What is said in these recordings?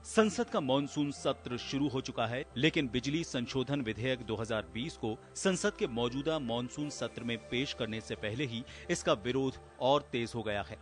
संसद का मॉनसून सत्र शुरू हो चुका है, लेकिन बिजली संशोधन विधेयक 2020 को संसद के मौजूदा मॉनसून सत्र में पेश करने से पहले ही इसका विरोध और तेज हो गया है।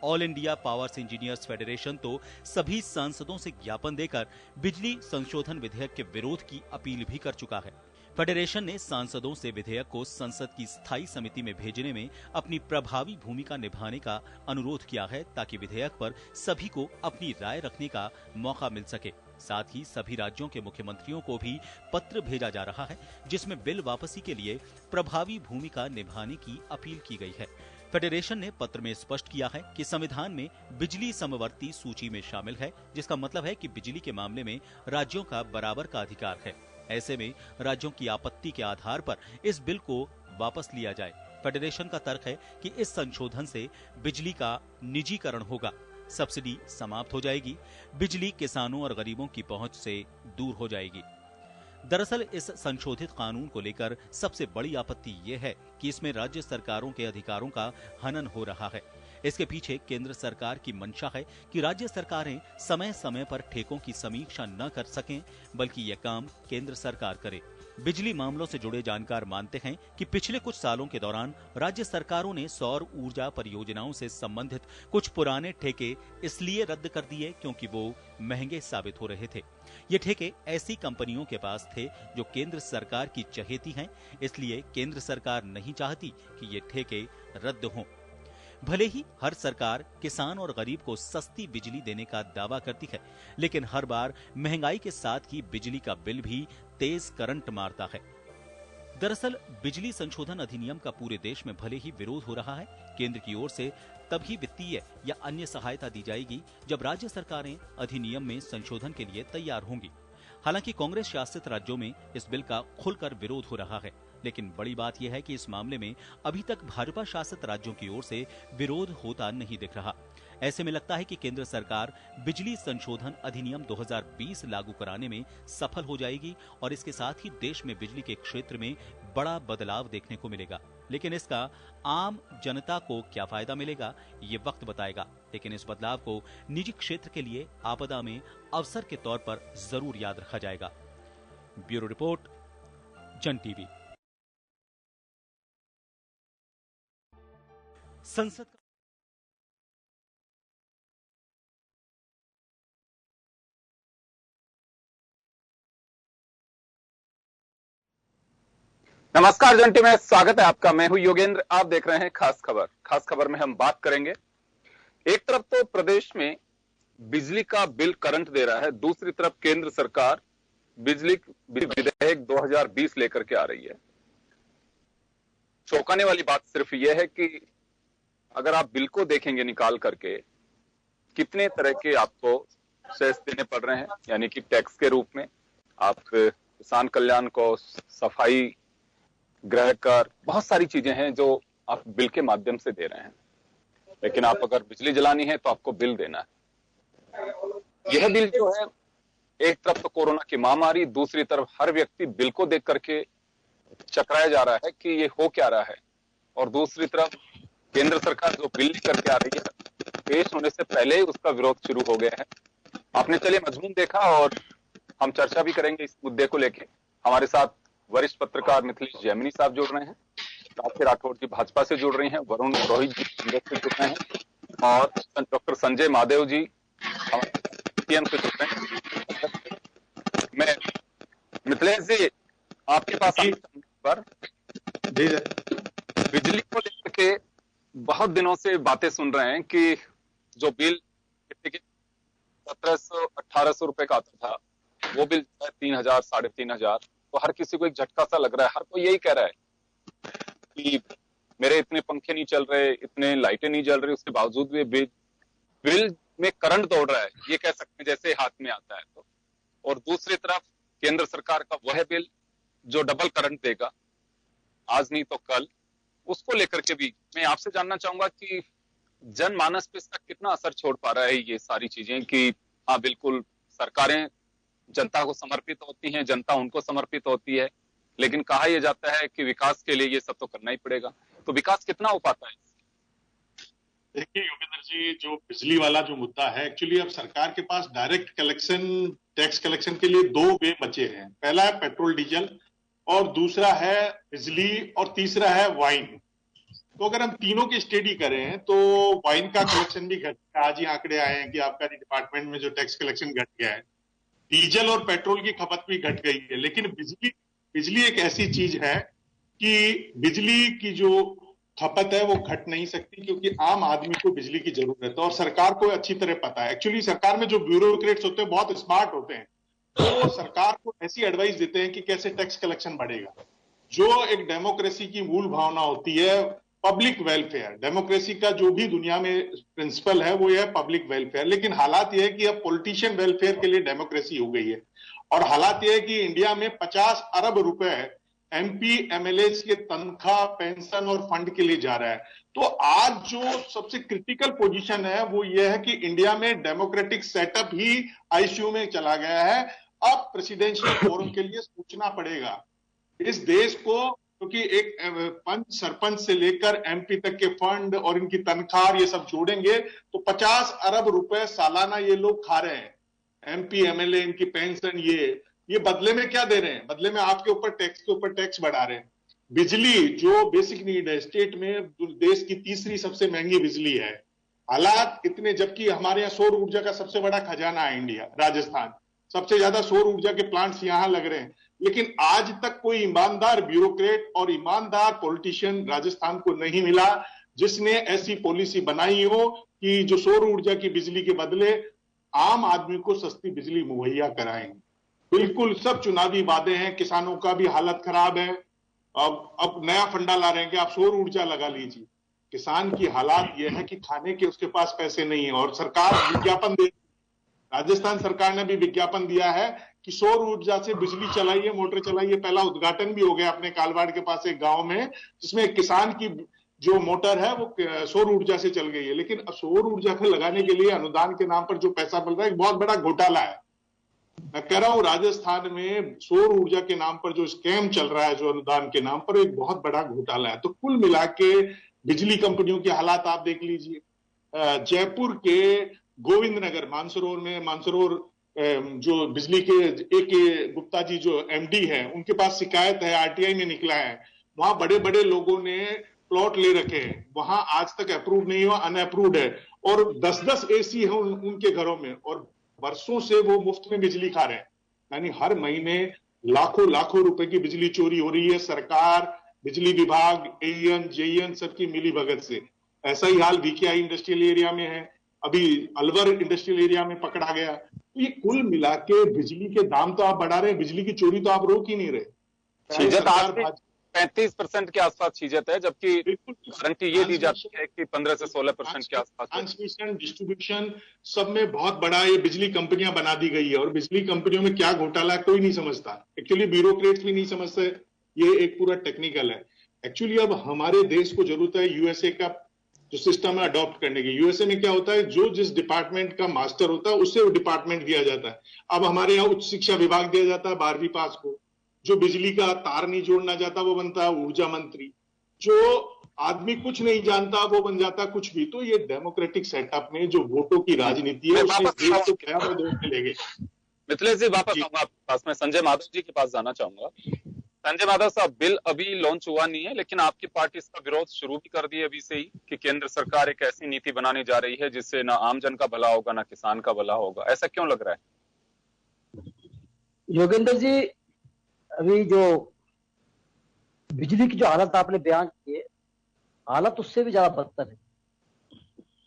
All India powers engineers federation तो सभी सांसदों से ज्ञापन देकर बिजली संशोधन विधेयक के विरोध की अपील भी कर चुका है। फेडरेशन ने सांसदों से विधेयक को संसद की स्थायी समिति में भेजने में अपनी प्रभावी भूमिका निभाने का अनुरोध किया है, ताकि विधेयक पर सभी को अपनी राय रखने का मौका मिल सके। साथ ही सभी राज्यों के मुख्यमंत्रियों को भी पत्र भेजा जा रहा है, जिसमें बिल वापसी के लिए प्रभावी भूमिका निभाने की अपील की गई है। फेडरेशन ने पत्र में स्पष्ट किया है कि संविधान में बिजली समवर्ती सूची में शामिल है, जिसका मतलब है कि बिजली के मामले में राज्यों का बराबर का अधिकार है। ऐसे में राज्यों की आपत्ति के आधार पर इस बिल को वापस लिया जाए। फेडरेशन का तर्क है कि इस संशोधन से बिजली का निजीकरण होगा, सब्सिडी समाप्त हो जाएगी, बिजली किसानों और गरीबों की पहुंच से दूर हो जाएगी। दरअसल इस संशोधित कानून को लेकर सबसे बड़ी आपत्ति ये है कि इसमें राज्य सरकारों के अधिकारों का हनन हो रहा है। इसके पीछे केंद्र सरकार की मंशा है कि राज्य सरकारें समय समय पर ठेकों की समीक्षा न कर सकें, बल्कि यह काम केंद्र सरकार करे। बिजली मामलों से जुड़े जानकार मानते हैं कि पिछले कुछ सालों के दौरान राज्य सरकारों ने सौर ऊर्जा परियोजनाओं से संबंधित कुछ पुराने ठेके इसलिए रद्द कर दिए क्योंकि वो महंगे साबित हो रहे थे। ये ठेके ऐसी कंपनियों के पास थे जो केंद्र सरकार की चहेती हैं, इसलिए केंद्र सरकार नहीं चाहती कि ये ठेके रद्द हों। भले ही हर सरकार किसान और गरीब को सस्ती बिजली देने का दावा करती है, लेकिन हर बार महंगाई के साथ ही बिजली का बिल भी तेज करंट मारता है। दरअसल बिजली संशोधन अधिनियम का पूरे देश में भले ही विरोध हो रहा है, केंद्र की ओर से तभी वित्तीय या अन्य सहायता दी जाएगी जब राज्य सरकारें अधिनियम में संशोधन के लिए तैयार होंगी। हालांकि कांग्रेस शासित राज्यों में इस बिल का खुलकर विरोध हो रहा है, लेकिन बड़ी बात यह है कि इस मामले में अभी तक भाजपा शासित राज्यों की ओर से विरोध होता नहीं दिख रहा। ऐसे में लगता है कि केंद्र सरकार बिजली संशोधन अधिनियम 2020 लागू कराने में सफल हो जाएगी और इसके साथ ही देश में बिजली के क्षेत्र में बड़ा बदलाव देखने को मिलेगा। लेकिन इसका आम जनता को क्या फायदा मिलेगा, ये वक्त बताएगा। लेकिन इस बदलाव को निजी क्षेत्र के लिए आपदा में अवसर के तौर पर जरूर याद रखा जाएगा। ब्यूरो रिपोर्ट, जन टीवी। संसद नमस्कार, जन टीवी में स्वागत है आपका। मैं हूं योगेंद्र, आप देख रहे हैं खास खबर। खास खबर में हम बात करेंगे, एक तरफ तो प्रदेश में बिजली का बिल करंट दे रहा है, दूसरी तरफ केंद्र सरकार बिजली विधेयक 2020 लेकर के आ रही है। चौंकाने वाली बात सिर्फ यह है कि अगर आप बिल को देखेंगे निकाल करके, कितने तरह के आपको सेस देने पड़ रहे हैं, यानी कि टैक्स के रूप में आप किसान कल्याण को, सफाई, गृह कर, बहुत सारी चीजें हैं जो आप बिल के माध्यम से दे रहे हैं। लेकिन आप अगर बिजली जलानी है तो आपको बिल देना है। यह बिल जो है, एक तरफ तो कोरोना की महामारी, दूसरी तरफ हर व्यक्ति बिल को देख करके चकराया जा रहा है कि ये हो क्या रहा है, और दूसरी तरफ केंद्र सरकार जो बिल करके आ रही है, पेश होने से पहले ही उसका विरोध शुरू हो गया है। आपने चलिए मजमून देखा और हम चर्चा भी करेंगे इस मुद्दे को लेके। हमारे साथ वरिष्ठ पत्रकार मिथिलेश जैमिनी साहब जुड़ रहे हैं, राखी राठौड़ जी भाजपा से जुड़ रही हैं, वरुण रोहित जी कांग्रेस से जुड़ रहे हैं, और डॉक्टर संजय मादेव जी सीपीएम से जुड़ रहे हैं। मैं मिथिलेश जी आपके पास पर बिजली को लेकर के बहुत दिनों से बातें सुन रहे हैं कि जो बिल 1700-1800 रुपए का आता था, वो बिल 3000, 3500, तो हर किसी को एक झटका सा लग रहा है। हर कोई यही कह रहा है कि मेरे इतने पंखे नहीं चल रहे, इतने लाइटें नहीं जल रही, उसके बावजूद भी बिल में करंट दौड़ रहा है, ये कह सकते हैं, जैसे हाथ में आता है तो। और दूसरी तरफ केंद्र सरकार का वह बिल जो डबल करंट देगा, आज नहीं तो कल, उसको लेकर के भी मैं आपसे जानना चाहूंगा कि जनमानस पे इसका कितना असर छोड़ पा रहा है ये सारी चीजें, कि हाँ बिल्कुल सरकारें जनता को समर्पित होती हैं, जनता उनको समर्पित होती है, लेकिन कहा यह जाता है कि विकास के लिए ये सब तो करना ही पड़ेगा। तो विकास कितना हो पाता है? देखिए योगेंद्र जी, जो बिजली वाला जो मुद्दा है, एक्चुअली अब सरकार के पास डायरेक्ट कलेक्शन, टैक्स कलेक्शन के लिए दो वे बचे हैं। पहला है पेट्रोल डीजल, और दूसरा है बिजली, और तीसरा है वाइन। तो अगर हम तीनों की स्टडी करें तो वाइन का कलेक्शन भी घट गया। आज ही आंकड़े आए हैं कि आबकारी डिपार्टमेंट में जो टैक्स कलेक्शन घट गया है। डीजल और पेट्रोल की खपत भी घट गई है। लेकिन बिजली बिजली एक ऐसी चीज है कि बिजली की जो खपत है वो घट नहीं सकती, क्योंकि आम आदमी को बिजली की जरूरत है और सरकार को अच्छी तरह पता है। एक्चुअली सरकार में जो ब्यूरोक्रेट्स होते हैं बहुत स्मार्ट होते हैं, तो सरकार को ऐसी एडवाइस देते हैं कि कैसे टैक्स कलेक्शन बढ़ेगा। जो एक डेमोक्रेसी की मूल भावना होती है, पब्लिक वेलफेयर, डेमोक्रेसी का जो भी दुनिया में प्रिंसिपल है वो है पब्लिक वेलफेयर। लेकिन हालात यह है कि अब पॉलिटिशियन वेलफेयर के लिए डेमोक्रेसी हो गई है, और हालात यह है कि इंडिया में 50 अरब रुपए एमपी एमएलए के तनख्वाह, पेंशन और फंड के लिए जा रहा है। तो आज जो सबसे क्रिटिकल पोजीशन है वो ये है कि इंडिया में डेमोक्रेटिक सेटअप ही आईसीयू में चला गया है। अब प्रेसिडेंशियल फोरम के लिए सोचना पड़ेगा इस देश को, क्योंकि एक पंच सरपंच से लेकर एमपी तक के फंड और इनकी तनख्वाह ये सब जोड़ेंगे तो 50 अरब रुपए सालाना ये लोग खा रहे हैं। एमपी एमएलए, इनकी पेंशन, ये बदले में क्या दे रहे हैं? बदले में आपके ऊपर टैक्स के ऊपर टैक्स बढ़ा रहे हैं। बिजली जो बेसिक नीड है, स्टेट में देश की तीसरी सबसे महंगी बिजली है। हालात इतने, जबकि हमारे यहाँ सौर ऊर्जा का सबसे बड़ा खजाना है इंडिया, राजस्थान, सबसे ज्यादा सौर ऊर्जा के प्लांट्स यहां लग रहे हैं। लेकिन आज तक कोई ईमानदार ब्यूरोक्रेट और ईमानदार पॉलिटिशियन राजस्थान को नहीं मिला जिसने ऐसी पॉलिसी बनाई हो कि जो सौर ऊर्जा की बिजली के बदले आम आदमी को सस्ती बिजली मुहैया कराएंगे। बिल्कुल सब चुनावी वादे हैं, किसानों का भी हालत खराब है। अब नया फंडा ला रहे हैं कि आप सौर ऊर्जा लगा लीजिए। किसान की हालात यह है कि खाने के उसके पास पैसे नहीं है, और सरकार विज्ञापन दे, राजस्थान सरकार ने भी विज्ञापन दिया है कि सौर ऊर्जा से बिजली चलाइए, मोटर चलाइए। पहला उद्घाटन भी हो गया अपने कालवाड़ के पास एक गांव में, जिसमें एक किसान की जो मोटर है वो सौर ऊर्जा से चल गई है। लेकिन सौर ऊर्जा को लगाने के लिए अनुदान के नाम पर जो पैसा मिल रहा है एक बहुत बड़ा घोटाला है। मैं कह रहा हूं राजस्थान में सौर ऊर्जा के नाम पर जो स्कैम चल रहा है, जो अनुदान के नाम पर, एक बहुत बड़ा घोटाला है। तो कुल मिला के बिजली कंपनियों के हालात आप देख लीजिए। जयपुर के गोविंद नगर मानसरोवर में, मानसरोवर जो बिजली के एक गुप्ता जी जो एमडी है, उनके पास शिकायत है, आरटीआई में निकला है। वहां बड़े बड़े लोगों ने प्लॉट ले रखे हैं, वहां आज तक अप्रूव नहीं हुआ, अनअप्रूव्ड है, और 10-10 एसी है उनके घरों में, और वर्षों से वो मुफ्त में बिजली खा रहे हैं। यानी हर महीने लाखों लाखों रुपए की बिजली चोरी हो रही है। सरकार, बिजली विभाग, एईएन, जेईएन सबकी मिली भगत से। ऐसा ही हाल वीकेआई इंडस्ट्रियल एरिया में है, अभी अलवर इंडस्ट्रियल एरिया में पकड़ा गया। तो ये कुल मिला के बिजली के दाम तो आप बढ़ा रहे हैं, बिजली की चोरी तो आप रोक ही नहीं रहे। छीजत आज भी 35% के आसपास छीजत है, जबकि गारंटी ये दी जाती है कि 15 से 16% के आसपास। ट्रांसमिशन, डिस्ट्रीब्यूशन, सब में बहुत बड़ा ये बिजली कंपनियां बना दी गई है, और बिजली कंपनियों में क्या घोटाला कोई नहीं समझता। एक्चुअली ब्यूरोक्रेट्स भी नहीं समझते, ये एक पूरा टेक्निकल है। एक्चुअली अब हमारे देश को जरूरत है यूएसए का जो सिस्टम है अडॉप्ट करने की। यूएसए में क्या होता है, जो जिस डिपार्टमेंट का मास्टर होता है उससे वो डिपार्टमेंट दिया जाता है। अब हमारे यहाँ उच्च शिक्षा विभाग दिया जाता है 12वीं पास को। जो बिजली का तार नहीं जोड़ना चाहता वो बनता है ऊर्जा मंत्री। जो आदमी कुछ नहीं जानता वो बन जाता कुछ भी। तो ये डेमोक्रेटिक सेटअप में जो वोटों की राजनीति है उसने देश को क्या ले गए। मिथिलेश जी वापस आऊंगा आपके पास, मैं संजय माधव जी के पास जाना चाहूंगा। संजय माधव साहब, बिल अभी लॉन्च हुआ नहीं है, लेकिन आपकी पार्टी इसका विरोध शुरू भी कर दी है अभी से ही कि केंद्र सरकार एक ऐसी नीति बनाने जा रही है जिससे ना आमजन का भला होगा ना किसान का भला होगा। ऐसा क्यों लग रहा है? योगेंद्र जी, अभी जो बिजली की जो हालत आपने बयान की है, हालत उससे भी ज्यादा बदतर है।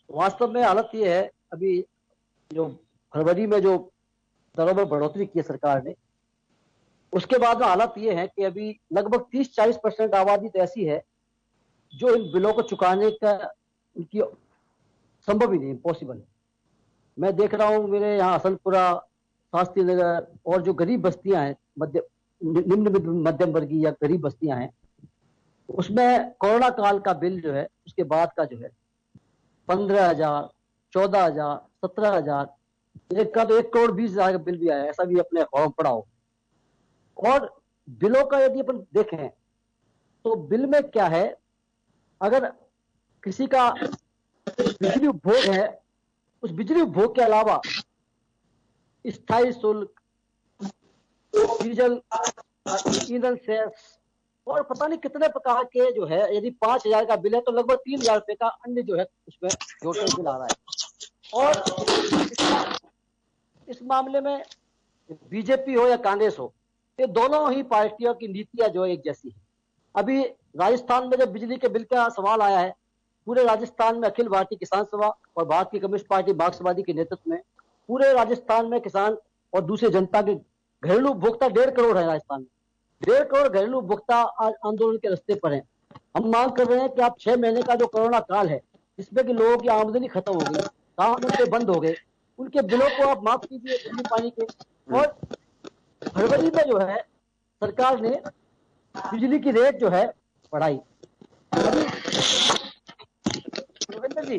वास्तव में हालत ये है, अभी जो फरवरी में जो दरों में बढ़ोतरी की है सरकार ने, उसके बाद में हालत ये है कि अभी लगभग 30-40% आबादी तो ऐसी है जो इन बिलों को चुकाने का उनकी संभव ही नहीं, इम्पॉसिबल है। मैं देख रहा हूँ मेरे यहाँ हसनपुरा, शास्त्री नगर और जो गरीब बस्तियां हैं, निम्न मध्यम वर्गीय या गरीब बस्तियां हैं, उसमें कोरोना काल का बिल जो है उसके बाद का जो है 15,000, 14,000, 17,000, एक का तो 1,20,00,000 का बिल भी आया, ऐसा भी अपने फॉर्म पड़ा हो। और बिलों का यदि अपन देखें तो बिल में क्या है, अगर किसी का बिजली उपभोग है, उस बिजली उपभोग के अलावा स्थायी शुल्क, डीजल, ईंधन सेस और पता नहीं कितने प्रकार के जो है, यदि 5,000 का बिल है तो लगभग 3,000 रुपए का अन्य जो है उसमें जोड़कर बिल आ रहा है। और इस मामले में बीजेपी हो या कांग्रेस हो, ये दोनों ही पार्टियों की नीतियां जो एक जैसी है। अभी राजस्थान में जब बिजली के बिल का सवाल आया है, पूरे राजस्थान में अखिल भारतीय किसान सभा और भारतीय कम्युनिस्ट पार्टी मार्क्सवादी के नेतृत्व में पूरे राजस्थान में किसान और दूसरी जनता के घरेलू उपभोक्ता 1.5 करोड़ है। राजस्थान में 1.5 करोड़ घरेलू उपभोक्ता आज आंदोलन के रास्ते पर हैं। हम मांग कर रहे हैं कि आप 6 महीने का जो कोरोना काल है, जिसमें कि लोगों की आमदनी खत्म हो गई, काम धंधे बंद हो गए, उनके बिलों को आप माफ कीजिए बिजली पानी के। और फरवरी में जो है सरकार ने बिजली की रेट जो है बढ़ाई। अभी रविंद्र जी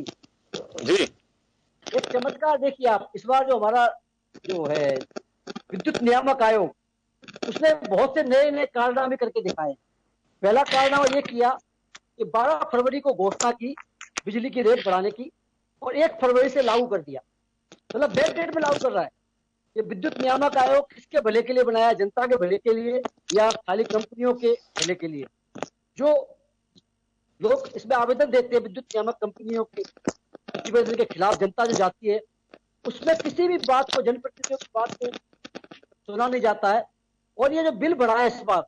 एक चमत्कार देखिए आप, इस बार जो हमारा जो है विद्युत नियामक आयोग, उसने बहुत से नए नए कारनामे करके दिखाए। पहला कारनामा ये किया कि 12 फरवरी को घोषणा की बिजली की रेट बढ़ाने की और 1 फरवरी से लागू कर दिया, मतलब बैक डेट में लागू कर रहा है। ये विद्युत नियामक आयोग किसके भले के लिए बनाया, जनता के भले के लिए या खाली कंपनियों के भले के लिए? जो लोग इसमें आवेदन देते हैं विद्युत नियामक कंपनियों के प्रतिवेदन के खिलाफ, जनता जो जाती है, उसमें किसी भी बात को, जनप्रतिनिधियों की बात को सुना नहीं जाता है। और ये जो बिल बढ़ा है इस बार,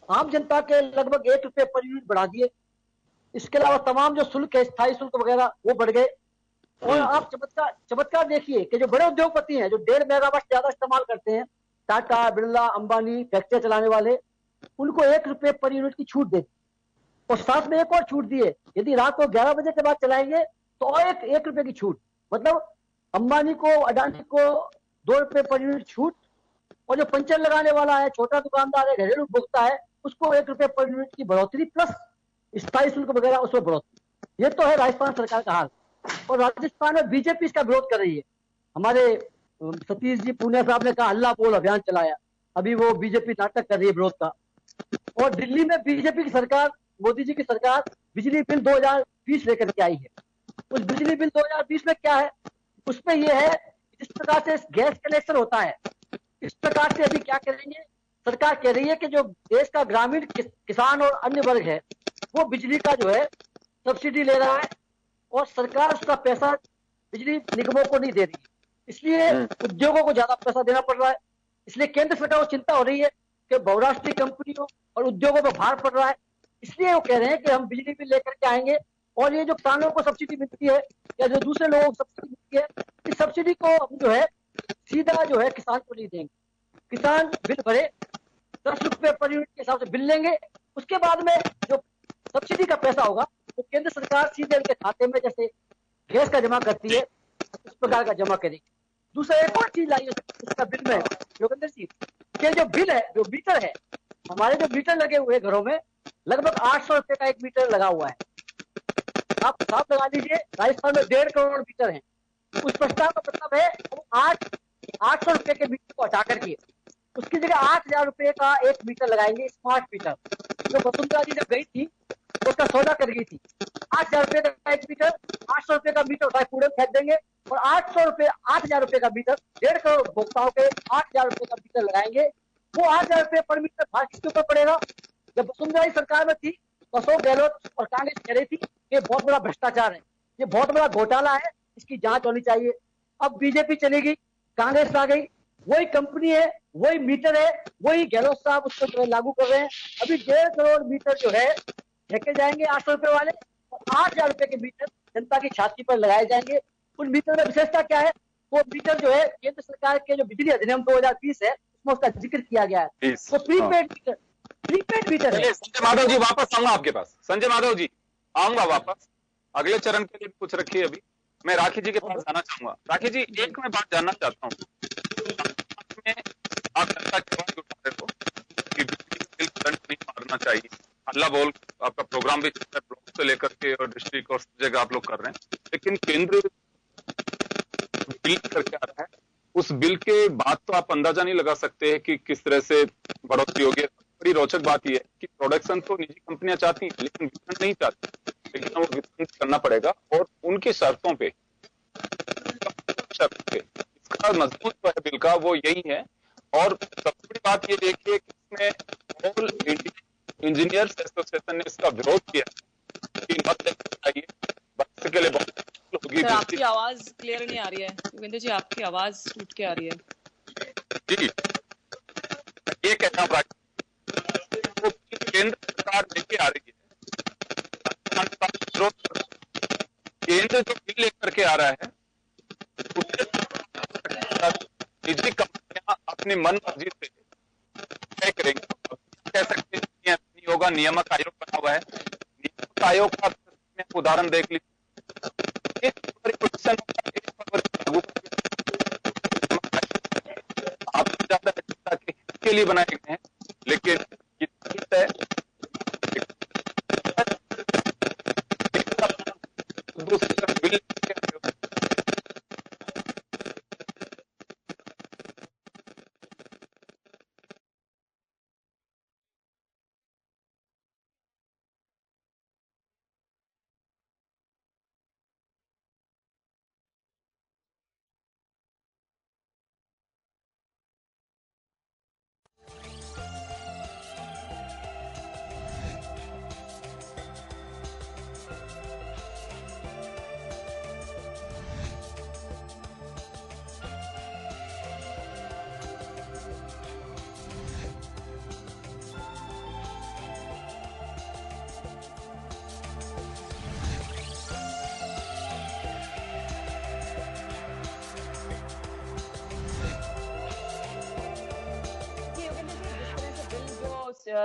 आम जनता के लगभग 1 रुपये पर यूनिट बढ़ा दिए। इसके अलावा तमाम जो शुल्क है, स्थायी शुल्क वगैरह, वो बढ़ गए। और आप चमत्कार देखिए कि जो बड़े उद्योगपति हैं, जो 1.5 मेगावाट ज्यादा इस्तेमाल करते हैं, टाटा, बिरला, अंबानी, फैक्ट्री चलाने वाले, उनको 1 रुपये पर यूनिट की छूट देती। और साथ में एक और छूट दी है, यदि रात को 11 बजे के बाद चलाएंगे तो एक रुपए की छूट। मतलब अंबानी को, अडानी को 2 रुपये पर यूनिट छूट, और जो पंचर लगाने वाला है, छोटा दुकानदार है, घरेलू उपभोक्ता है, उसको 1 रुपये पर यूनिट की बढ़ोतरी प्लस स्थायी शुल्क वगैरह उसमें बढ़ोतरी। ये तो है राजस्थान सरकार का हाल। और राजस्थान में बीजेपी इसका विरोध कर रही है। हमारे सतीश जी पूनिया साहब ने कहा हल्ला बोल अभियान चलाया, अभी वो बीजेपी नाटक कर रही है विरोध का। और दिल्ली में बीजेपी की सरकार, मोदी जी की सरकार बिजली बिल 2020 लेकर के आई है। उस बिजली बिल 2020 में क्या है, उसमें यह है जिस प्रकार से गैस कनेक्शन होता है, इस प्रकार से अभी क्या करेंगे, सरकार कह रही है कि जो देश का ग्रामीण किसान और अन्य वर्ग है, वो बिजली का जो है सब्सिडी ले रहा है और सरकार उसका पैसा बिजली निगमों को नहीं दे रही है। इसलिए उद्योगों को ज्यादा पैसा देना पड़ रहा है। इसलिए केंद्र सरकार को चिंता हो रही है कि बहुराष्ट्रीय कंपनियों और उद्योगों पर भार पड़ रहा है। इसलिए वो कह रहे हैं कि हम बिजली बिल लेकर के आएंगे और ये जो किसानों को सब्सिडी मिलती है या जो दूसरे लोगों को सब्सिडी मिलती है, इस सब्सिडी को हम जो है सीधा जो है किसान को नहीं देंगे। किसान बिल भरे, 10 रुपये पर यूनिट के हिसाब से बिल लेंगे, उसके बाद में जो सब्सिडी का पैसा होगा वो केंद्र सरकार सीधे उनके खाते में जैसे गैस का जमा करती है उस प्रकार का जमा करेगी। दूसरा एक और चीज लाई इसका बिल में योगेंद्र जी, के जो बिल है, जो मीटर है, हमारे जो मीटर लगे हुए घरों में लगभग 800 रुपए का एक मीटर लगा हुआ है। आप हिसाब लगा लीजिए, राजस्थान में 1.5 करोड़ मीटर है। उस प्रस्ताव का मतलब है 800 रुपए के मीटर को हटा करके उसकी जगह 8,000 रुपए का एक मीटर लगाएंगे, स्मार्ट मीटर। जो वसुंधरा जी जब गई थी उसका सौदा कर गई थी, 8,000 रुपए का एक मीटर, 800 रुपए का मीटर उठा कूड़े फेंक देंगे और 8,000 रुपए का मीटर, 1.5 करोड़ उपभोक्ताओं के 8,000 रुपए का मीटर लगाएंगे। वो 8,000 रुपए पर मीटर भार किसके ऊपर पड़ेगा? जब वसुंधरा सरकार में थी तो अशोक गहलोत और कांग्रेस कह रही थी कि बहुत बड़ा भ्रष्टाचार है, ये बहुत बड़ा घोटाला है, इसकी जांच होनी चाहिए। अब बीजेपी चली गई, कांग्रेस आ गई, वही कंपनी है, वही मीटर है, वही गहलोत साहब उसको लागू कर रहे हैं। अभी 1.5 करोड़ मीटर जो है फेंके जाएंगे 800 रुपए वाले, और 8,000 रुपए के मीटर जनता की छाती पर लगाए जाएंगे। उन मीटर में विशेषता क्या है? वो मीटर जो है केंद्र सरकार के जो बिजली अधिनियम 2020 है उसमें उसका जिक्र किया गया है। वो प्रीपेड मीटर है। संजय माधव जी वापस आऊंगा आपके पास, संजय माधव जी आऊंगा वापस, अगले चरण के लिए कुछ रखिए। अभी मैं राखी जी के पास जाना चाहूंगा। राखी जी, एक मैं बात जानना चाहता हूँ, आप जनता की आवाज उठा रहे हो कि बिजली बिल करंट नहीं मारना चाहिए, हल्ला बोल आपका प्रोग्राम भी ब्लॉक से लेकर के और डिस्ट्रिक्ट और जगह आप लोग कर रहे हैं, लेकिन केंद्र बिल करके आ रहा है, उस बिल के बाद तो आप अंदाजा नहीं लगा सकते हैं कि किस तरह से बढ़ोतरी होगी। बड़ी रोचक बात यह है कि प्रोडक्शन तो निजी कंपनियां चाहती हैं लेकिन वितरण नहीं चाहती। लेकिन वो वितरण करना पड़ेगा और उनकी शर्तों पे। इसका मजमून जो है बिल का वो यही है। और सबसे बड़ी बात ये देखिए कि इसमें ऑल इंडियन इंजीनियर्स एसोसिएशन ने इसका विरोध किया कि मत चाहिए, बस के लिए बहुत होगी। सर, आपकी आवाज क्लियर नहीं आ रही है योगेंद्र जी, आपकी आवाज टूट के आ रही है जी। ये कहना हूँ तो केंद्र सरकार लेके आ रही है, केंद्र जो बिल लेकर के आ रहा है निजी कंपनियां अपनी मन मर्जी से तय करेंगी। कह सकते हैं नहीं होगा, नियामक आयोग बना हुआ है। नियामक आयोग का उदाहरण देख लीजिए, आप ज्यादा के लिए बनाए गए हैं, लेकिन बिल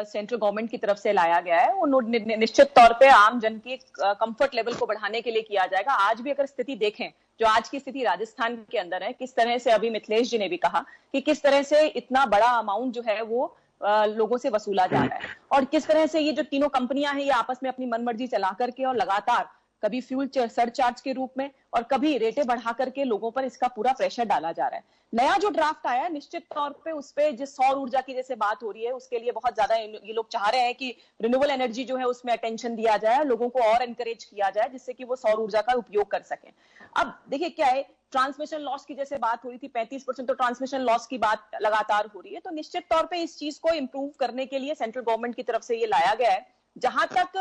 सेंट्रल गवर्नमेंट की तरफ से लाया गया है वो निश्चित तौर पे आम जन की कंफर्ट लेवल को बढ़ाने के लिए किया जाएगा। आज भी अगर स्थिति देखें, जो आज की स्थिति राजस्थान के अंदर है, किस तरह से अभी मिथिलेश जी ने भी कहा कि किस तरह से इतना बड़ा अमाउंट जो है वो लोगों से वसूला जा रहा है, और किस तरह से ये जो तीनों कंपनियां हैं ये आपस में अपनी मनमर्जी चला करके और लगातार कभी फ्यूल सरचार्ज के रूप में और कभी रेटें बढ़ा करके लोगों पर इसका पूरा प्रेशर डाला जा रहा है। नया जो ड्राफ्ट आया है निश्चित तौर पे उस पे जिस सौर ऊर्जा की जैसे बात हो रही है उसके लिए बहुत ज्यादा ये लोग चाह रहे हैं कि रिन्यूएबल एनर्जी जो है उसमें अटेंशन दिया जाए, लोगों को और एनकरेज किया जाए जिससे कि वो सौर ऊर्जा का उपयोग कर सकें। अब देखिए क्या है, ट्रांसमिशन लॉस की जैसे बात हो रही थी, 35% तो ट्रांसमिशन लॉस की बात लगातार हो रही है, तो निश्चित तौर पे इस चीज को इंप्रूव करने के लिए सेंट्रल गवर्नमेंट की तरफ से ये लाया गया है। जहां तक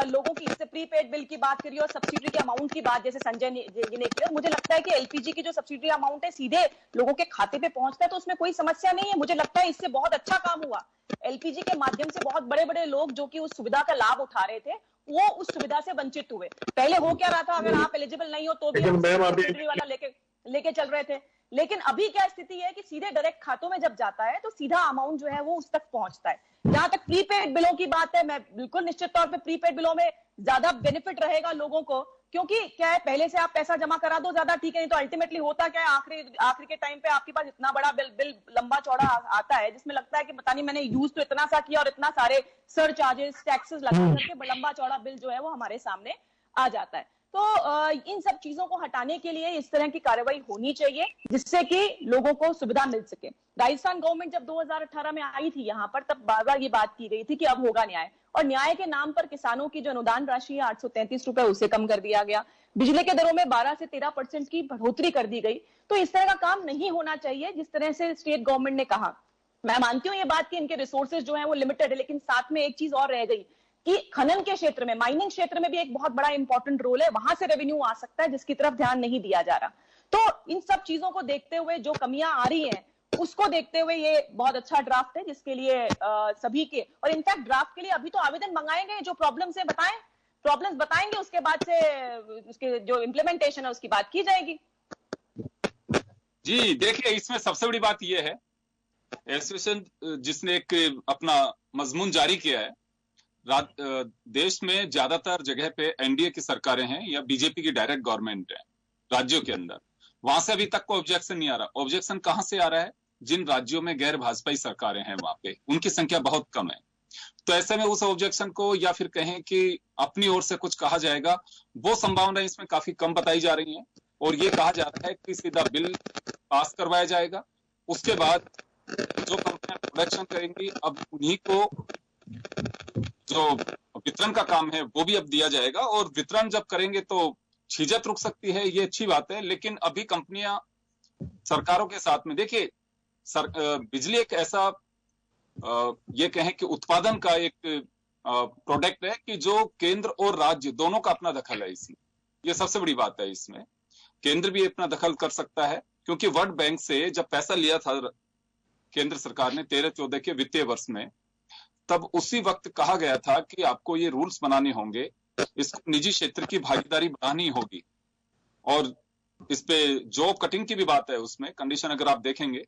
लोगों की इससे प्रीपेड बिल की बात करिए और सब्सिडी के अमाउंट की बात जैसे संजय जी ने की, मुझे लगता है कि एलपीजी की जो सब्सिडी अमाउंट है सीधे लोगों के खाते पे पहुंचता है तो उसमें कोई समस्या नहीं है। मुझे लगता है इससे बहुत अच्छा काम हुआ। एलपीजी के माध्यम से बहुत बड़े बड़े लोग जो कि उस सुविधा का लाभ उठा रहे थे वो उस सुविधा से वंचित हुए। पहले हो क्या रहा था, अगर आप एलिजिबल नहीं हो तो भी सब्सिडी वाला लेके चल रहे थे, लेकिन अभी क्या स्थिति है कि सीधे डायरेक्ट खातों में जब जाता है तो सीधा अमाउंट जो है वो उस तक पहुंचता है। जहां तक प्रीपेड बिलों की बात है, मैं बिल्कुल निश्चित तौर पे प्रीपेड बिलों में ज्यादा बेनिफिट रहेगा लोगों को, क्योंकि क्या है पहले से आप पैसा जमा करा दो ज्यादा ठीक है, नहीं तो अल्टीमेटली होता क्या है आखिरी के टाइम पे आपके पास इतना बड़ा बिल लंबा चौड़ा आता है जिसमें लगता है कि पता नहीं मैंने यूज तो इतना सा किया और इतना सारे सर चार्जेस टैक्सेस लगा करके लंबा चौड़ा बिल जो है वो हमारे सामने आ जाता है। तो इन सब चीजों को हटाने के लिए इस तरह की कार्रवाई होनी चाहिए जिससे कि लोगों को सुविधा मिल सके। राजस्थान गवर्नमेंट जब 2018 में आई थी यहाँ पर तब बार बार ये बात की गई थी कि अब होगा न्याय, और न्याय के नाम पर किसानों की जो अनुदान राशि है 833 रुपए उसे कम कर दिया गया, बिजली के दरों में 12 से 13% की बढ़ोतरी कर दी गई। तो इस तरह का काम नहीं होना चाहिए जिस तरह से स्टेट गवर्नमेंट ने कहा। मैं मानती हूँ ये बात कि इनके रिसोर्सेज जो है वो लिमिटेड है, लेकिन साथ में एक चीज और रह गई कि खनन के क्षेत्र में, माइनिंग क्षेत्र में भी एक बहुत बड़ा इंपॉर्टेंट रोल है, वहां से रेवेन्यू आ सकता है जिसकी तरफ ध्यान नहीं दिया जा रहा। तो इन सब चीजों को देखते हुए जो कमियां आ रही हैं उसको देखते हुए ये बहुत अच्छा ड्राफ्ट है जिसके लिए सभी के, और इनफैक्ट ड्राफ्ट के लिए अभी तो आवेदन मंगाएंगे, जो प्रॉब्लम्स है प्रॉब्लम्स बताएंगे, उसके बाद से उसके जो इम्प्लीमेंटेशन है उसकी बात की जाएगी। जी देखिए, इसमें सबसे बड़ी बात यह है एसोसिएशन जिसने एक अपना मजमून जारी किया है, देश में ज्यादातर जगह पे एनडीए की सरकारें हैं या बीजेपी की डायरेक्ट गवर्नमेंट है राज्यों के अंदर, वहां से अभी तक कोई ऑब्जेक्शन नहीं आ रहा। ऑब्जेक्शन कहां से आ रहा है? जिन राज्यों में गैर भाजपाई सरकारें हैं वहां पे उनकी संख्या बहुत कम है। तो ऐसे में उस ऑब्जेक्शन को या फिर कहें कि अपनी ओर से कुछ कहा जाएगा, वो संभावना इसमें काफी कम बताई जा रही है। और ये कहा जा रहा है कि सीधा बिल पास करवाया जाएगा, उसके बाद जो कंपनियां प्रोडक्शन करेंगी अब उन्हीं को जो वितरण का काम है वो भी अब दिया जाएगा, और वितरण जब करेंगे तो झीझक रुक सकती है, ये अच्छी बात है। लेकिन अभी कंपनियां सरकारों के साथ में, देखिए बिजली एक ऐसा ये कहें कि उत्पादन का एक प्रोडक्ट है कि जो केंद्र और राज्य दोनों का अपना दखल है इसमें। ये सबसे बड़ी बात है इसमें, केंद्र भी अपना दखल कर सकता है, क्योंकि वर्ल्ड बैंक से जब पैसा लिया था केंद्र सरकार ने 13-14 के वित्तीय वर्ष में, तब उसी वक्त कहा गया था कि आपको ये रूल्स बनाने होंगे, इसको निजी क्षेत्र की भागीदारी बढ़ानी होगी, और इस पे जॉब कटिंग की भी बात है उसमें कंडीशन अगर आप देखेंगे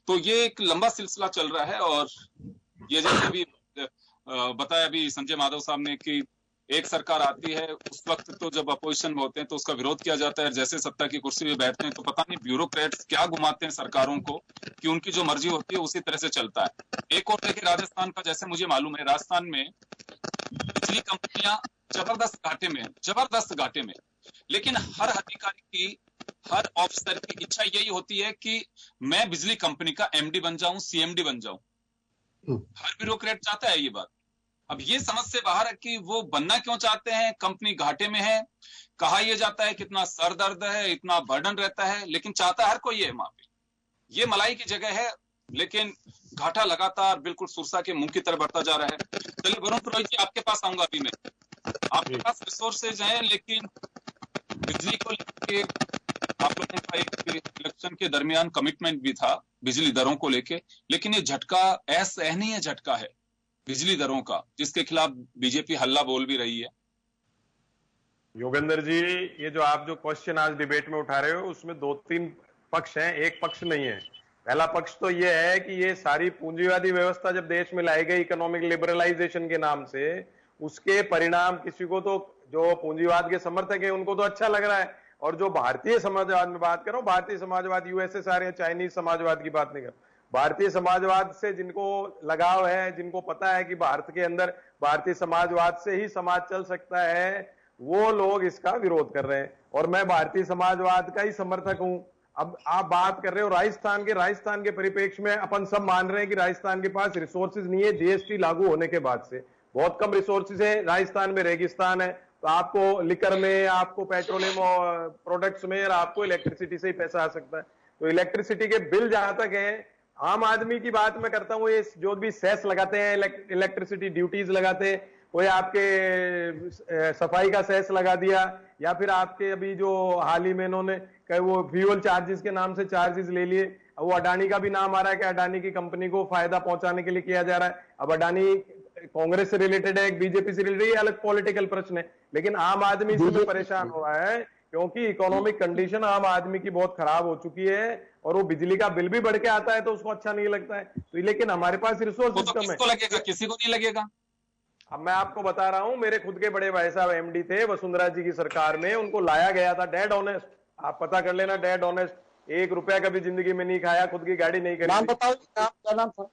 तो ये एक लंबा सिलसिला चल रहा है। और ये जैसे भी बताया अभी संजय माधव साहब ने कि एक सरकार आती है, उस वक्त तो जब अपोजिशन में होते हैं तो उसका विरोध किया जाता है, जैसे सत्ता की कुर्सी पे बैठते हैं तो पता नहीं ब्यूरोक्रेट्स क्या घुमाते हैं सरकारों को कि उनकी जो मर्जी होती है उसी तरह से चलता है। एक और देखिए राजस्थान का, जैसे मुझे मालूम है राजस्थान में बिजली कंपनियां जबरदस्त घाटे में, लेकिन हर अधिकारी की, हर ऑफिसर की इच्छा यही होती है कि मैं बिजली कंपनी का एमडी बन जाऊं, सीएमडी बन जाऊं। हर ब्यूरोक्रेट चाहता है ये बात। अब ये समझ से बाहर है कि वो बनना क्यों चाहते हैं, कंपनी घाटे में है, कहा यह जाता है कितना सर दर्द है, इतना बर्डन रहता है, लेकिन चाहता हर कोई है वहां पे, ये मलाई की जगह है, लेकिन घाटा लगातार बिल्कुल सुरसा के मुंह की तरफ बढ़ता जा रहा है। चलिए वरुण पुरोहित जी, आपके पास आऊंगा अभी मैं। आपके पास रिसोर्सेज हैं, लेकिन बिजली को लेके आप लोगों का एक इलेक्शन के दरमियान कमिटमेंट भी था बिजली दरों को लेके, लेकिन ये झटका असहनीय झटका है बिजली दरों का, जिसके खिलाफ बीजेपी हल्ला बोल भी रही है। योगेंद्र जी, ये जो आप जो क्वेश्चन आज डिबेट में उठा रहे हो उसमें 2-3 पक्ष हैं, एक पक्ष नहीं है। पहला पक्ष तो ये है कि ये सारी पूंजीवादी व्यवस्था जब देश में लाई गई इकोनॉमिक लिबरलाइजेशन के नाम से, उसके परिणाम किसी को तो, जो पूंजीवाद के समर्थक है उनको तो अच्छा लग रहा है, और जो भारतीय समाजवाद में बात कर रहा हूं, भारतीय समाजवाद यूएसएसआर या चाइनीज समाजवाद की बात नहीं कर, भारतीय समाजवाद से जिनको लगाव है, जिनको पता है कि भारत के अंदर भारतीय समाजवाद से ही समाज चल सकता है, वो लोग इसका विरोध कर रहे हैं। और मैं भारतीय समाजवाद का ही समर्थक हूं। अब आप बात कर रहे हो राजस्थान के परिप्रेक्ष्य में अपन सब मान रहे हैं कि राजस्थान के पास रिसोर्सेज नहीं है। जीएसटी लागू होने के बाद से बहुत कम रिसोर्सेज है, राजस्थान में रेगिस्तान है, तो आपको लिकर में, आपको पेट्रोलियम प्रोडक्ट्स में, और आपको इलेक्ट्रिसिटी से ही पैसा आ सकता है। तो इलेक्ट्रिसिटी के बिल जहां तक है, आम आदमी की बात मैं करता हूँ, ये जो भी सेस लगाते हैं, इलेक्ट्रिसिटी ड्यूटीज लगाते हैं, कोई आपके सफाई का सेस लगा दिया, या फिर आपके अभी जो हाल ही में इन्होंने वो फ्यूल चार्जेस के नाम से चार्जेस ले लिए। अब वो अडानी का भी नाम आ रहा है कि अडानी की कंपनी को फायदा पहुंचाने के लिए किया जा रहा है। अब अडानी कांग्रेस से रिलेटेड है, बीजेपी से रिलेटेड है, अलग पॉलिटिकल प्रश्न है, लेकिन आम आदमी इसमें परेशान हो रहा है क्योंकि इकोनॉमिक कंडीशन आम आदमी की बहुत खराब हो चुकी है, और वो बिजली का बिल भी बढ़ के आता है तो उसको अच्छा नहीं लगता है। तो लेकिन हमारे पास रिसोर्स सिस्टम है, लगेगा, किसी को नहीं लगेगा। अब मैं आपको बता रहा हूं, मेरे खुद के बड़े भाई साहब एमडी थे वसुंधरा जी की सरकार में, उनको लाया गया था डेड ऑनेस्ट, आप पता कर लेना, डेड ऑनेस्ट, 1 रुपया कभी जिंदगी में नहीं खाया, खुद की गाड़ी नहीं खरीदी। नाम बताओ, क्या नाम था?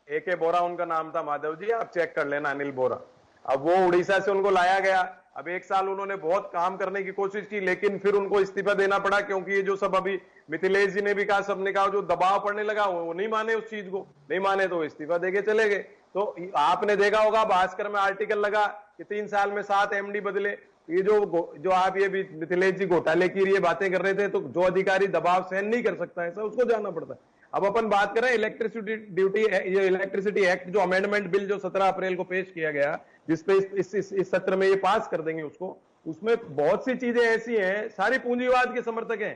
AK बोरा उनका नाम था, माधव जी आप चेक कर लेना, अनिल बोरा। अब वो उड़ीसा से उनको लाया गया। अब 1 साल उन्होंने बहुत काम करने की कोशिश की, लेकिन फिर उनको इस्तीफा देना पड़ा, क्योंकि ये जो सब अभी मिथिलेश जी ने भी कहा, सबने कहा, जो दबाव पड़ने लगा वो नहीं माने, उस चीज को नहीं माने तो इस्तीफा देके चले गए। तो आपने देखा होगा भास्कर में आर्टिकल लगा कि 3 साल में 7 MD बदले। ये जो आप ये भी मिथिलेश जी घोटाले की ये बातें कर रहे थे, तो जो अधिकारी दबाव सहन नहीं कर सकता है, उसको जाना पड़ता है। अब अपन बात करें इलेक्ट्रिसिटी ड्यूटी, ये इलेक्ट्रिसिटी एक्ट जो अमेंडमेंट बिल जो 17 अप्रैल को पेश किया गया, जिसपे इस सत्र में ये पास कर देंगे उसको, उसमें बहुत सी चीजें ऐसी हैं, सारी पूंजीवाद के समर्थक हैं,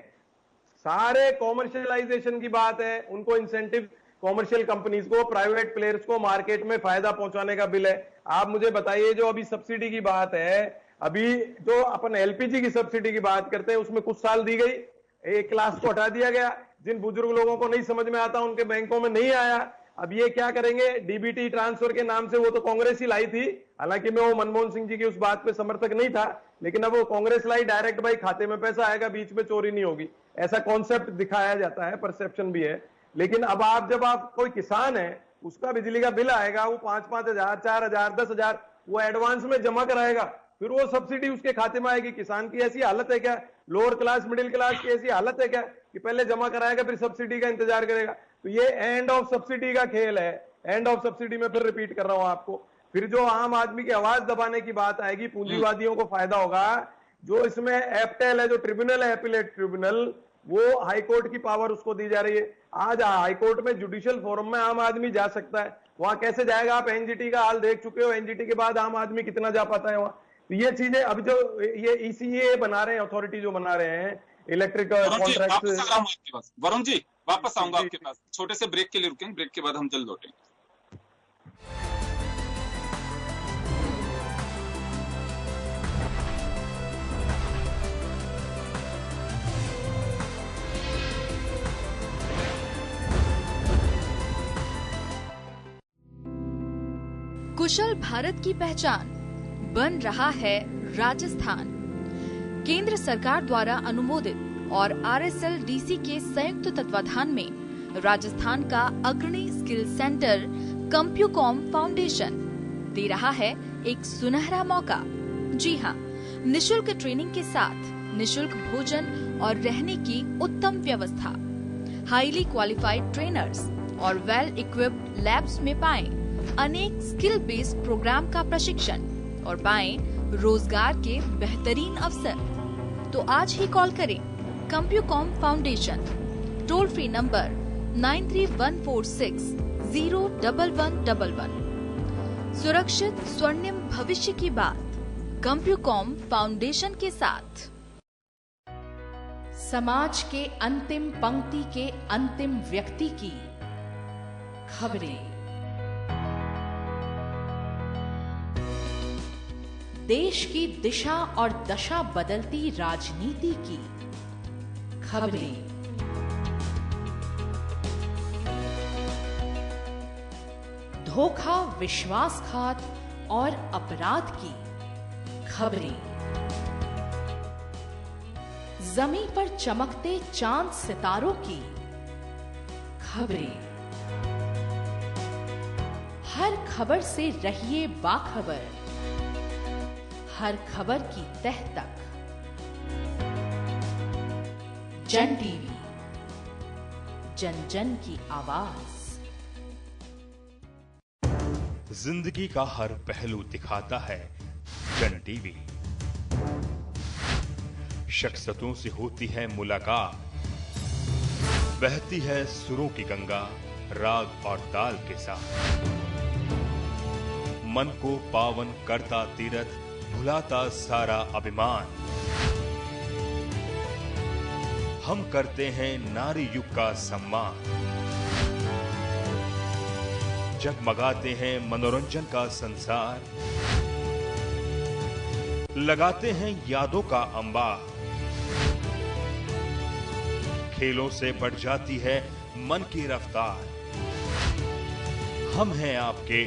सारे कॉमर्शियलाइजेशन की बात है, उनको इंसेंटिव कॉमर्शियल कंपनीज को, प्राइवेट प्लेयर्स को मार्केट में फायदा पहुंचाने का बिल है। आप मुझे बताइए, जो अभी सब्सिडी की बात है, अभी जो अपन एलपीजी की सब्सिडी की बात करते हैं, उसमें कुछ साल दी गई, 1 क्लास को हटा दिया गया, जिन बुजुर्ग लोगों को नहीं समझ में आता उनके बैंकों में नहीं आया। अब ये क्या करेंगे, डीबीटी ट्रांसफर के नाम से, वो तो कांग्रेस ही लाई थी, हालांकि मैं वो मनमोहन सिंह जी की उस बात पे समर्थक नहीं था, लेकिन अब वो कांग्रेस लाई, डायरेक्ट भाई खाते में पैसा आएगा, बीच में चोरी नहीं होगी, ऐसा कॉन्सेप्ट दिखाया जाता है, परसेप्शन भी है। लेकिन अब जब आप कोई किसान है, उसका बिजली का बिल आएगा, वो 5-5 हजार, 4 हजार, 10 हजार वो एडवांस में जमा कराएगा, फिर वो सब्सिडी उसके खाते में आएगी। किसान की ऐसी हालत है क्या, लोअर क्लास मिडिल क्लास की ऐसी हालत है क्या कि पहले जमा कराएगा फिर सब्सिडी का इंतजार करेगा? तो ये एंड ऑफ सब्सिडी का खेल है। एंड ऑफ सब्सिडी में फिर रिपीट कर रहा हूं आपको, फिर जो आम आदमी की आवाज दबाने की बात आएगी, पूंजीवादियों को फायदा होगा। जो इसमें एपटेल है, जो ट्रिब्यूनल है, एपिलेट ट्रिब्यूनल, वो हाईकोर्ट की पावर उसको दी जा रही है। आज हाईकोर्ट में जुडिशियल फोरम में आम आदमी जा सकता है, वहां कैसे जाएगा? आप एनजीटी का हाल देख चुके हो, एनजीटी के बाद आम आदमी कितना जा पाता है वहां। तो ये चीजें अब जो ये ईसीए बना रहे हैं, अथॉरिटी जो बना रहे हैं इलेक्ट्रिक कॉन्ट्रैक्ट। वरुण जी वापस आऊंगा आपके पास, छोटे से ब्रेक के लिए रुकेंगे, ब्रेक के बाद हम जल्द लौटेंगे। कुशल भारत की पहचान बन रहा है राजस्थान। केंद्र सरकार द्वारा अनुमोदित और RSLDC के संयुक्त तत्वाधान में राजस्थान का अग्रणी स्किल सेंटर कंप्यूकॉम फाउंडेशन दे रहा है एक सुनहरा मौका। जी हाँ, निशुल्क ट्रेनिंग के साथ निशुल्क भोजन और रहने की उत्तम व्यवस्था, हाईली क्वालिफाइड ट्रेनर्स और वेल इक्विप्ड लैब्स में पाएं अनेक स्किल बेस्ड प्रोग्राम का प्रशिक्षण और पाएं रोजगार के बेहतरीन अवसर। तो आज ही कॉल करें कंप्यूकॉम फाउंडेशन, टोल फ्री नंबर 9314601111। सुरक्षित स्वर्णिम भविष्य की बात कंप्यूकॉम फाउंडेशन के साथ। समाज के अंतिम पंक्ति के अंतिम व्यक्ति की खबरें, देश की दिशा और दशा बदलती राजनीति की खबरें, धोखा, विश्वासघात और अपराध की खबरें, जमीन पर चमकते चांद सितारों की खबरें। हर खबर से रहिए बाखबर, हर खबर की तह तक। जन टीवी, जन जन की आवाज। जिंदगी का हर पहलू दिखाता है जन टीवी। शख्सियतों से होती है मुलाकात, बहती है सुरों की गंगा राग और ताल के साथ। मन को पावन करता तीरथ, भुलाता सारा अभिमान। हम करते हैं नारी युग का सम्मान, जगमगाते हैं मनोरंजन का संसार, लगाते हैं यादों का अंबार। खेलों से बढ़ जाती है मन की रफ्तार। हम हैं आपके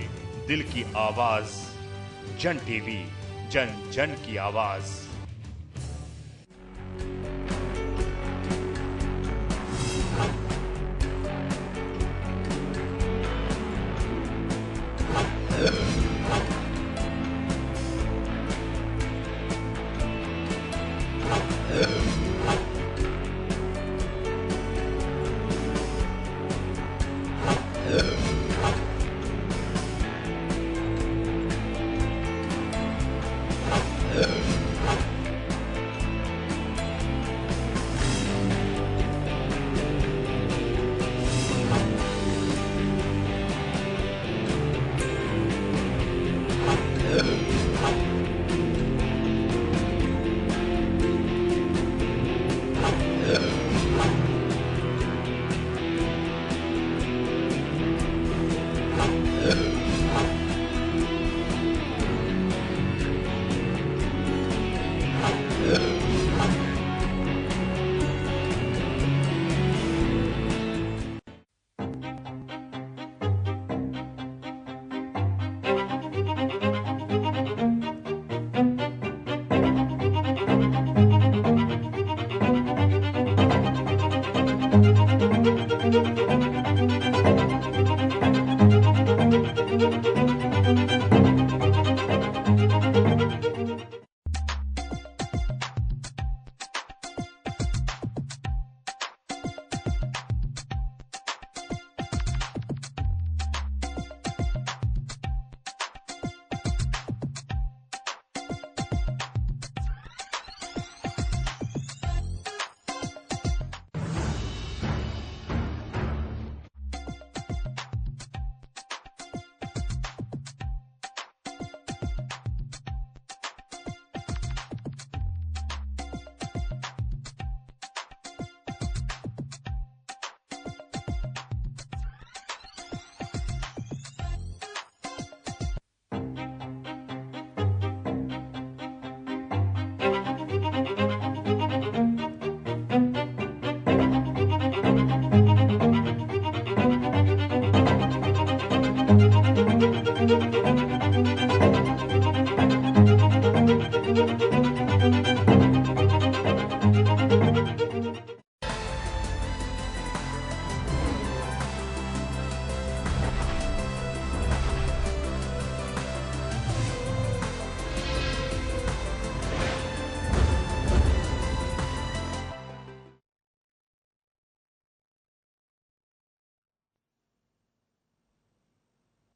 दिल की आवाज, जन टीवी, जन जन की आवाज।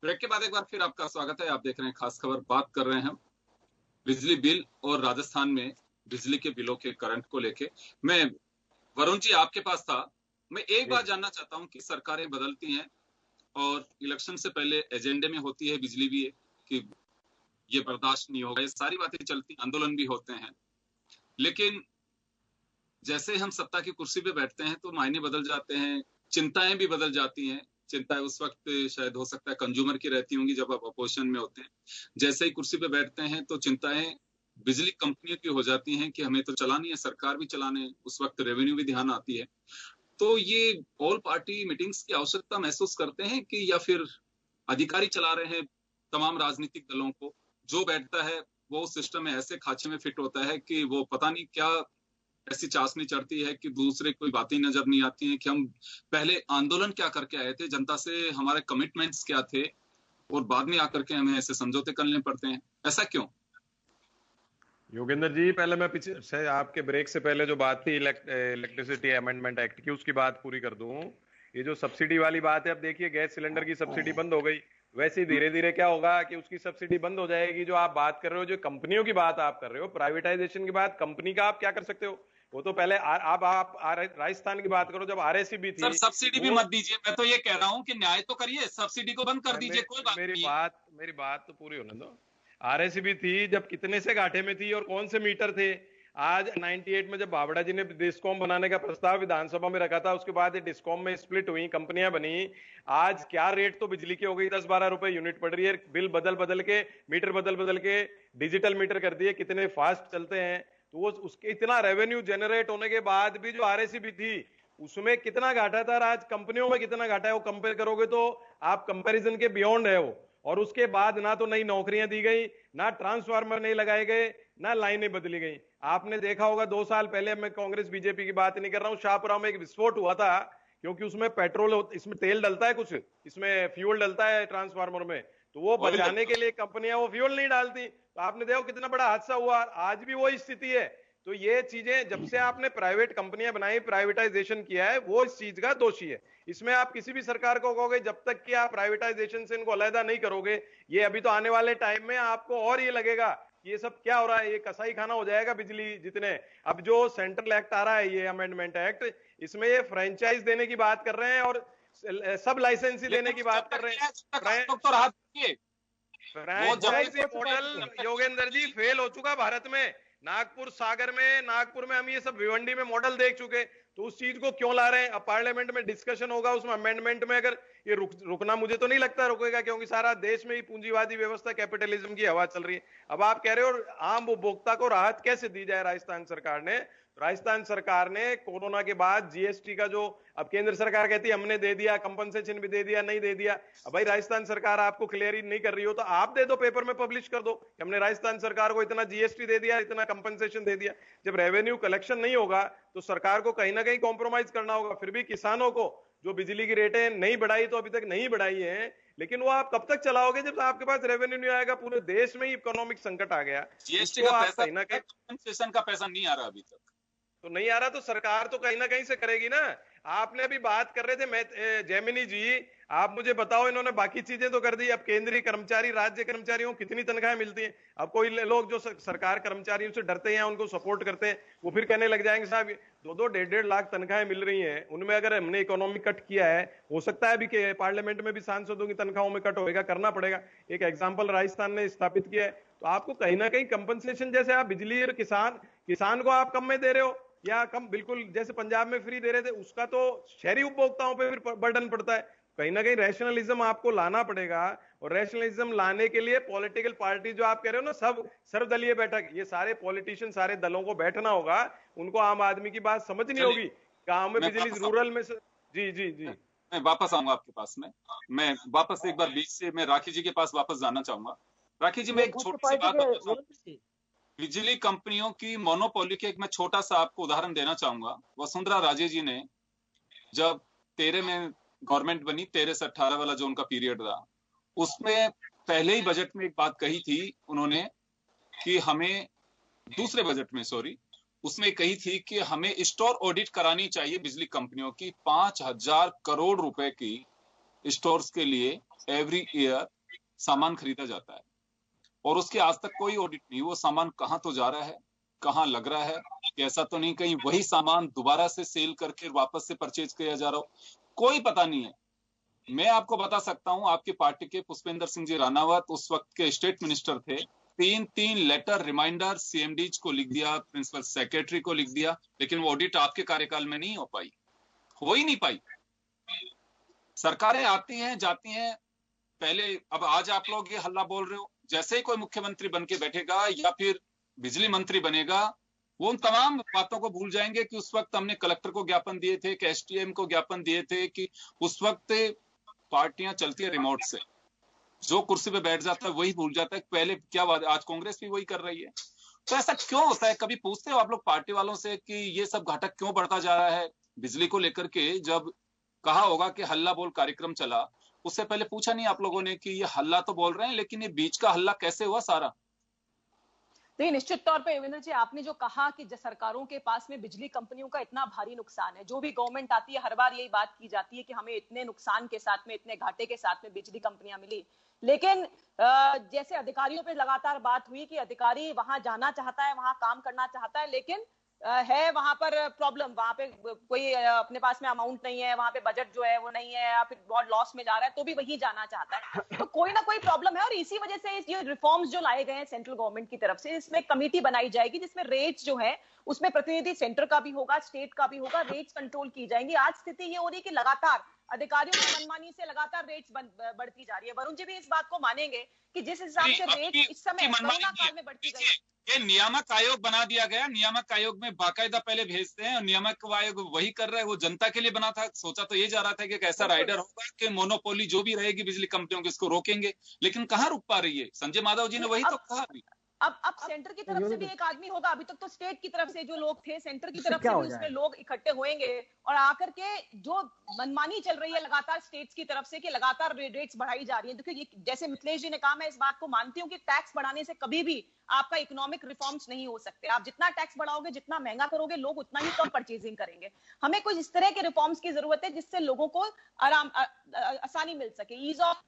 ब्रेक के बाद एक बार फिर आपका स्वागत है। आप देख रहे हैं खास खबर। बात कर रहे हैं हम बिजली बिल और राजस्थान में बिजली के बिलों के करंट को लेके। मैं वरुण जी आपके पास था। मैं एक बात जानना चाहता हूं कि सरकारें बदलती हैं और इलेक्शन से पहले एजेंडे में होती है बिजली भी कि ये बर्दाश्त नहीं होगा, ये सारी बातें चलती, आंदोलन भी होते हैं, लेकिन जैसे हम सत्ता की कुर्सी पे बैठते हैं तो मायने बदल जाते हैं, चिंताएं भी बदल जाती हैं। चिंताएं उस वक्त शायद हो सकता है कंज्यूमर की रहती होंगी जब आप अपोजिशन में होते हैं। जैसे ही कुर्सी पे बैठते हैं तो चिंताएं बिजली कंपनियों की हो जाती हैं कि हमें तो चलानी है, सरकार भी चलाने, उस वक्त रेवेन्यू भी ध्यान आती है। तो ये ऑल पार्टी मीटिंग्स की आवश्यकता महसूस करते हैं कि या फिर अधिकारी चला रहे हैं तमाम राजनीतिक दलों को? जो बैठता है वो उस सिस्टम में ऐसे खांचे में फिट होता है कि वो पता नहीं क्या ऐसी चाशनी चढ़ती है कि दूसरे कोई बातें नजर नहीं आती हैं कि हम पहले आंदोलन क्या करके आए थे, जनता से हमारे कमिटमेंट्स क्या थे, और बाद में आकर के हमें ऐसे समझौते करने पड़ते हैं। ऐसा क्यों? योगेंद्र जी, पहले मैं पीछे से आपके ब्रेक से पहले जो बात थी इलेक्ट्रिसिटी अमेंडमेंट एक्ट की, उसकी बात पूरी कर दूं। ये जो सब्सिडी वाली बात है, अब देखिए गैस सिलेंडर की सब्सिडी बंद हो गई, वैसे ही धीरे धीरे क्या होगा कि उसकी सब्सिडी बंद हो जाएगी। जो आप बात कर रहे हो, जो कंपनियों की बात आप कर रहे हो, प्राइवेटाइजेशन की बात, कंपनी का आप क्या कर सकते हो? वो तो पहले आप राजस्थान की बात करो, जब आरएसीबी थी। सर सब्सिडी भी मत दीजिए, मैं तो ये कह रहा हूँ कि न्याय तो करिए, सब्सिडी को बंद कर दीजिए, कोई बात नहीं। मेरी बात तो पूरी होने दो। आरएसीबी थी जब कितने से घाटे में थी और कौन से मीटर थे? आज 98 में जब बावड़ा जी ने डिस्कॉम बनाने का प्रस्ताव विधानसभा में रखा था, उसके बाद डिस्कॉम में स्प्लिट हुई, कंपनियां बनी। आज क्या रेट तो बिजली की हो गई, 10-12 रुपए यूनिट पड़ रही है। बिल बदल के, मीटर बदल के डिजिटल मीटर कर दिए, कितने फास्ट चलते हैं। तो वो उसके इतना रेवेन्यू जनरेट होने के बाद भी जो आरएसीबी थी उसमें कितना घाटा था और आज कंपनियों में कितना घाटा है, वो कंपेयर करोगे तो आप कंपैरिजन के बियॉन्ड है वो। और उसके बाद ना तो नई नौकरियां दी गई, ना ट्रांसफार्मर नहीं लगाए गए, ना लाइनें बदली गई। आपने देखा होगा 2 साल पहले, मैं कांग्रेस बीजेपी की बात नहीं कर रहा हूं, शाहपुरा में एक विस्फोट हुआ था क्योंकि उसमें पेट्रोल, इसमें तेल डलता है, कुछ इसमें फ्यूल डलता है ट्रांसफार्मर में, तो वो बचाने के लिए कंपनियां वो फ्यूल नहीं डालती, तो आपने देखो कितना बड़ा हादसा हुआ। आज भी वही स्थिति है। तो ये चीजें जब से आपने प्राइवेट कंपनियां बनाई, प्राइवेटाइजेशन किया है, वो इस चीज का दोषी है। इसमें आप किसी भी सरकार को कहोगे जब तक कि आप प्राइवेटाइजेशन से इनको अलग नहीं करोगे, ये अभी तो आने वाले टाइम में आपको और ये लगेगा ये सब क्या हो रहा है, ये कसाई खाना हो जाएगा बिजली जितने। अब जो सेंट्रल एक्ट आ रहा है, ये अमेंडमेंट एक्ट, इसमें ये फ्रेंचाइज देने की बात कर रहे हैं और सब लाइसेंसी देने की बात कर रहे हैं। Franchise model Yogendra ji fail हो चुका भारत में। नागपुर सागर में, नागपुर में हम ये सब भिवंडी में मॉडल देख चुके, तो उस चीज को क्यों ला रहे हैं? अब पार्लियामेंट में डिस्कशन होगा, उसमें अमेंडमेंट में अगर ये रुकना, मुझे तो नहीं लगता रुकेगा, क्योंकि सारा देश में ही पूंजीवादी व्यवस्था, कैपिटलिज्म की हवा चल रही है। अब आप कह रहे हो आम उपभोक्ता को राहत कैसे दी जाए? राजस्थान सरकार ने कोरोना के बाद जीएसटी का जो, अब केंद्र सरकार कहती है हमने दे दिया, कंपनसेशन भी दे दिया, नहीं दे दिया। अब भाई राजस्थान सरकार आपको क्लियर ही नहीं कर रही हो तो आप दे दो, पेपर में पब्लिश कर दो कि हमने राजस्थान सरकार को इतना जीएसटी दे दिया, इतना कंपनसेशन दे दिया। जब रेवेन्यू कलेक्शन नहीं होगा तो सरकार को कहीं ना कहीं कॉम्प्रोमाइज करना होगा। फिर भी किसानों को जो बिजली की रेटें नहीं बढ़ाई, तो अभी तक नहीं बढ़ाई है, लेकिन वो आप कब तक चलाओगे जब आपके पास रेवेन्यू नहीं आएगा? पूरे देश में ही इकोनॉमिक संकट आ गया। जीएसटी का पैसा, कंपनसेशन का पैसा नहीं आ रहा अभी तक, तो नहीं आ रहा तो सरकार तो कहीं ना कहीं से करेगी ना। आपने अभी बात कर रहे थे, मैं जैमिनी जी, आप मुझे बताओ, इन्होंने बाकी चीजें तो कर दी, अब केंद्रीय कर्मचारी, राज्य कर्मचारियों को कितनी तनख्वाहें मिलती हैं? अब कोई लोग जो सरकार कर्मचारियों से डरते हैं, उनको सपोर्ट करते हैं, वो फिर कहने लग जाएंगे साहब 2-2, 1.5 लाख तनख्वाहें मिल रही हैं, उनमें अगर हमने इकोनॉमी कट किया है, हो सकता है अभी के पार्लियामेंट में भी सांसदों की तनख्वाहों में कट होगा, करना पड़ेगा। एक एग्जाम्पल राजस्थान ने स्थापित किया है। तो आपको कहीं ना कहीं कंपनसेशन, जैसे आप बिजली और किसान को आप कम में दे रहे हो या कम, बिल्कुल जैसे पंजाब में फ्री दे रहे थे, उसका तो शहरी उपभोक्ताओं पे फिर बर्डन पड़ता है। कहीं ना कहीं रैशनलिज्म आपको लाना पड़ेगा, और रैशनलिज्म लाने के लिए पॉलिटिकल पार्टी, जो आप कह रहे हो ना, सब सर्वदलीय बैठक, ये सारे पॉलिटिशियन, सारे दलों को बैठना होगा, उनको आम आदमी की बात समझनी होगी। गांव में बिजली, रूरल में जी मैं वापस आऊंगा आपके पास में। मैं वापस एक बार बीच से मैं राखी जी के पास वापस जाना चाहूंगा। राखी जी, मैं एक छोटी सी बात बताना चाहूंगा। बिजली कंपनियों की मोनोपोली के एक मैं छोटा सा आपको उदाहरण देना चाहूंगा। वसुंधरा राजे जी ने जब 13 में गवर्नमेंट बनी, 13 से 18 वाला जो उनका पीरियड था, उसमें पहले ही बजट में एक बात कही थी उन्होंने कि हमें, दूसरे बजट में सॉरी, उसमें कही थी कि हमें स्टोर ऑडिट करानी चाहिए बिजली कंपनियों की। 5,000 करोड़ रुपए की स्टोर्स के लिए एवरी ईयर सामान खरीदा जाता है और उसके आज तक कोई ऑडिट नहीं। वो सामान कहाँ तो जा रहा है, कहाँ लग रहा है, कैसा तो नहीं कहीं वही सामान दोबारा से सेल करके वापस से परचेज किया जा रहा हो, कोई पता नहीं है। मैं आपको बता सकता हूं, आपकी पार्टी के पुष्पेंद्र सिंह जी राणावत उस वक्त के स्टेट मिनिस्टर थे, 3 लेटर रिमाइंडर सीएमडीज को लिख दिया, प्रिंसिपल सेक्रेटरी को लिख दिया, लेकिन वो ऑडिट आपके कार्यकाल में नहीं हो ही नहीं पाई। सरकारें आती हैं जाती हैं, पहले अब आज आप लोग ये हल्ला बोल रहे हो, जैसे ही कोई मुख्यमंत्री बन के बैठेगा या फिर बिजली मंत्री बनेगा, वो उन तमाम बातों को भूल जाएंगे कि उस वक्त हमने कलेक्टर को ज्ञापन दिए थे, कि एसडीएम को ज्ञापन दिए थे, कि उस वक्त पार्टियां चलती है रिमोट से, जो कुर्सी पे बैठ जाता है वही भूल जाता है पहले क्या बात। आज कांग्रेस भी वही कर रही है। तो ऐसा क्यों होता है? कभी पूछते हो आप लोग पार्टी वालों से कि ये सब घाटा क्यों बढ़ता जा रहा है बिजली को लेकर के? जब कहा होगा कि हल्ला बोल कार्यक्रम चला, उससे पहले पूछा नहीं आप लोगों ने कि ये हल्ला तो बोल रहे हैं, लेकिन ये बीच का हल्ला कैसे हुआ सारा? देखिए, निश्चित तौर पे योगेंद्र जी, आपने जो कहा कि सरकारों के पास में बिजली कंपनियों का इतना भारी नुकसान है, जो भी गवर्नमेंट आती है हर बार यही बात की जाती है कि हमें इतने नुकसान के साथ में, इतने घाटे के साथ में बिजली कंपनियां मिली। लेकिन जैसे अधिकारियों पे लगातार बात हुई कि अधिकारी वहां जाना चाहता है, वहां काम करना चाहता है, लेकिन है वहां पर प्रॉब्लम, वहां पे कोई अपने पास में अमाउंट नहीं है, वहां पे बजट जो है वो नहीं है, या फिर बहुत लॉस में जा रहा है, तो भी वही जाना चाहता है। तो कोई ना कोई प्रॉब्लम है, और इसी वजह से ये रिफॉर्म्स जो लाए गए हैं सेंट्रल गवर्नमेंट की तरफ से, इसमें कमेटी बनाई जाएगी जिसमें रेट्स जो है उसमें प्रतिनिधि सेंटर का भी होगा, स्टेट का भी होगा, रेट्स कंट्रोल की जाएंगी। आज स्थिति ये हो रही है कि लगातार अधिकारियों की मनमानी से लगातार रेट्स बढ़ती जा रही है। वरुण जी भी इस बात को मानेंगे कि जिस हिसाब से रेट्स इस समय कोरोना काल में बढ़ती गई। ये नियामक आयोग बना दिया गया, नियामक आयोग में बाकायदा पहले भेजते हैं और नियामक आयोग वही कर रहा है, वो जनता के लिए बना था। सोचा तो ये जा रहा था कि एक ऐसा राइडर होगा कि मोनोपोली जो भी रहेगी बिजली कंपनियों की इसको रोकेंगे, लेकिन कहाँ रुक पा रही है? संजय माधव जी ने वही तो कहा। अब सेंटर की तरफ से भी एक आदमी होगा, अभी तक तो स्टेट की तरफ से जो लोग थे, सेंटर की तरफ से भी उसमें लोग इकट्ठे होंगे और आकर के जो मनमानी चल रही है लगातार स्टेट्स की तरफ से कि लगातार रेट्स बढ़ाई जा रही है। देखिए, जैसे मिथिलेश जी ने कहा, मैं इस बात को मानती हूँ कि टैक्स बढ़ाने से कभी भी आपका इकोनॉमिक रिफॉर्म्स नहीं हो सकते। आप जितना टैक्स बढ़ाओगे, जितना महंगा करोगे, लोग उतना ही कम परचेजिंग करेंगे। हमें कुछ इस तरह के रिफॉर्म्स की जरूरत है जिससे लोगों को आसानी मिल सके, ईज ऑफ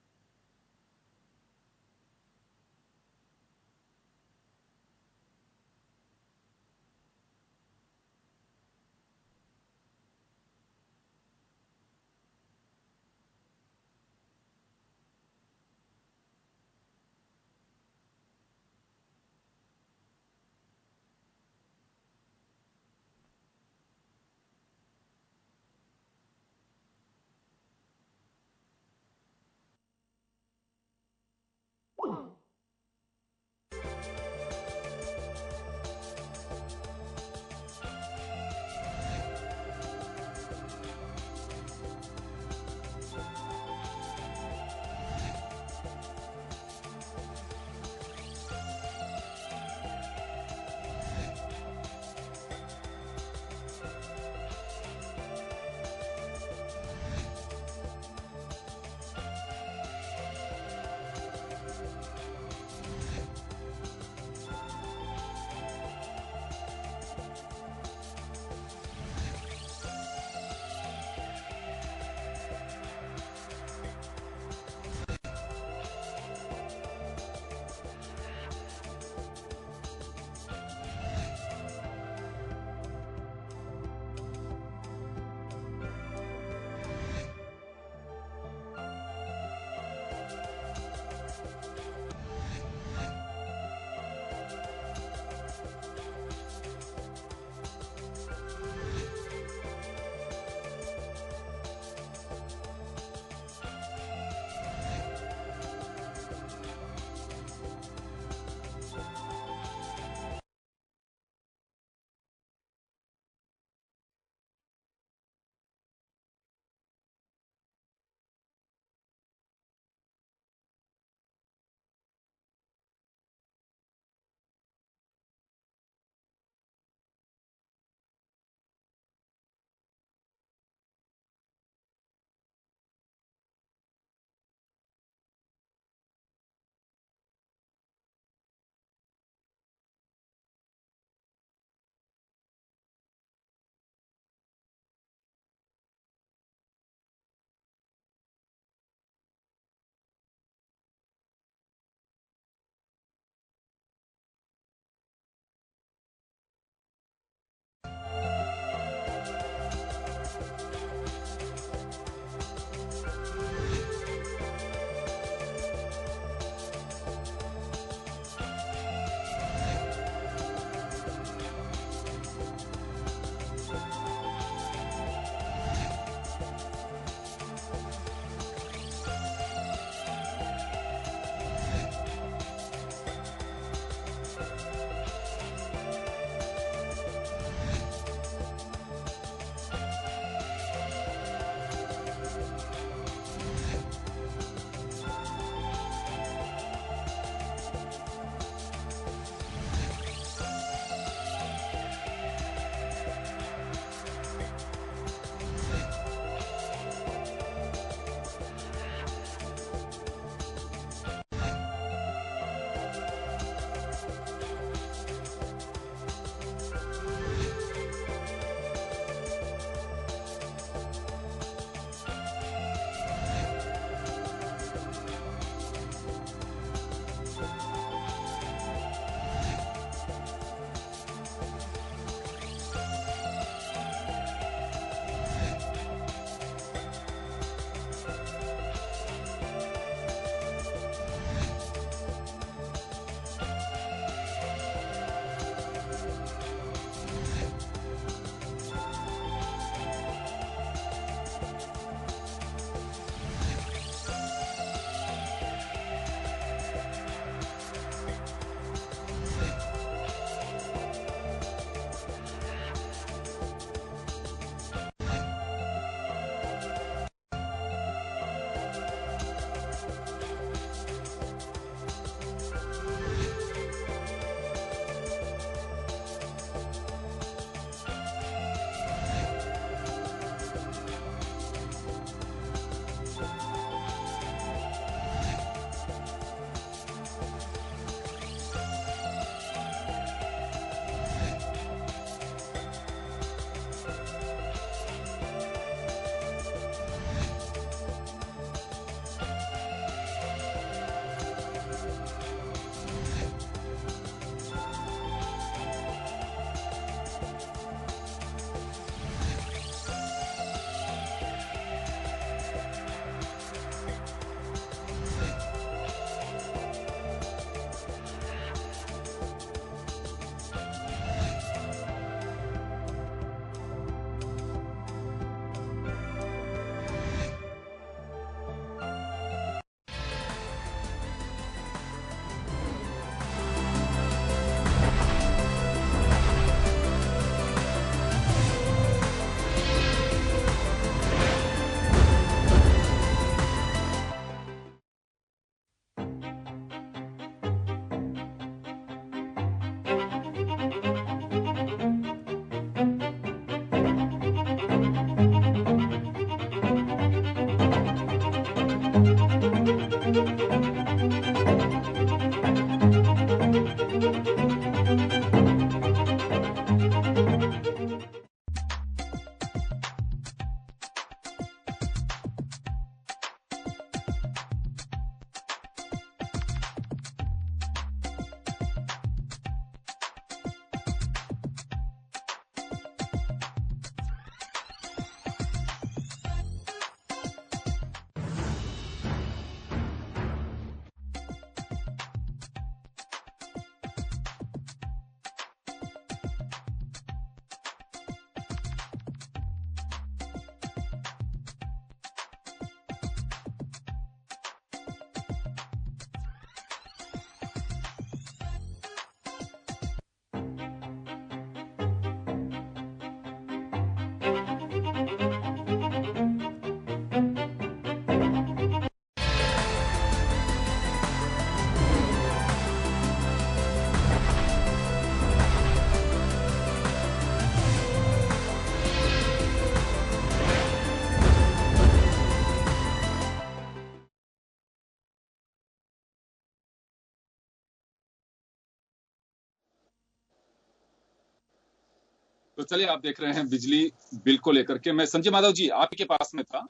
तो चलिए, आप देख रहे हैं बिजली बिल को लेकर के। मैं संजय माधव जी आपके पास में था,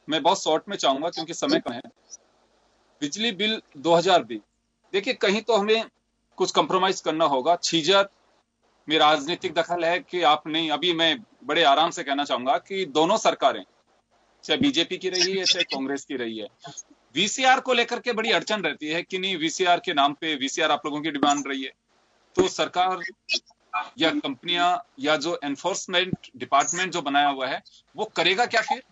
मैं बहुत शॉर्ट में चाहूंगा क्योंकि समय कम है। बिजली बिल 2020, देखिए कहीं तो हमें कुछ कंप्रोमाइज करना होगा। छीजत में राजनीतिक दखल है कि आप नहीं, अभी मैं बड़े आराम से कहना चाहूंगा कि दोनों सरकारें, चाहे बीजेपी की रही है चाहे कांग्रेस की रही है, वीसीआर को लेकर के बड़ी अड़चन रहती है कि नहीं, वीसीआर के नाम पे, वीसीआर आप लोगों की डिमांड रही है, तो सरकार या कंपनियां या जो एनफोर्समेंट डिपार्टमेंट जो बनाया हुआ है वो करेगा क्या फिर?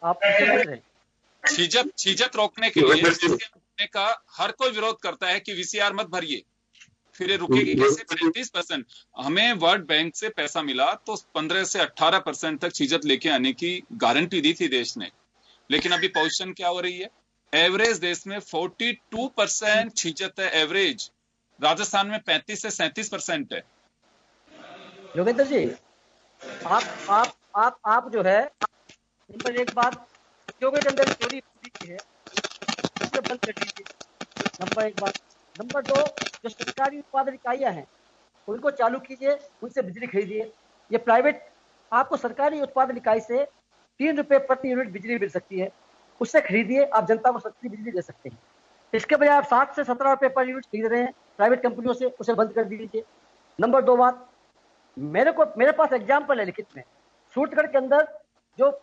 आप छीजत रोकने के लिए वीसीआर का हर कोई विरोध करता है कि वीसीआर मत भरिए, फिर ये रुकेगी कैसे? 35%। हमें वर्ल्ड बैंक से पैसा मिला तो 15 से 18% तक छीजत लेके आने की गारंटी दी थी देश ने, लेकिन अभी पोजीशन क्या हो रही है? एवरेज देश में 42% छीजत है एवरेज, राजस्थान में 35 से 37% है। योगेंद्र जी, आप जो है इन पर एक बात के अंदर चोरी की है, बंद कर दीजिए, नंबर एक बात। नंबर दो, जो सरकारी उत्पादन इकाइयां हैं उनको चालू कीजिए, उनसे बिजली खरीदिए। ये प्राइवेट, आपको सरकारी उत्पादन इकाई से 3 रुपए प्रति यूनिट बिजली मिल सकती है, उससे खरीदिए, आप जनता को सस्ती बिजली दे सकते हैं। इसके बजाय आप 7 से 17 रुपए पर यूनिट खरीद रहे हैं प्राइवेट कंपनियों से, उसे बंद कर दीजिए। नंबर दो बात, मेरे पास एग्जाम्पल है लिखित में, सूरतगढ़ के अंदर जो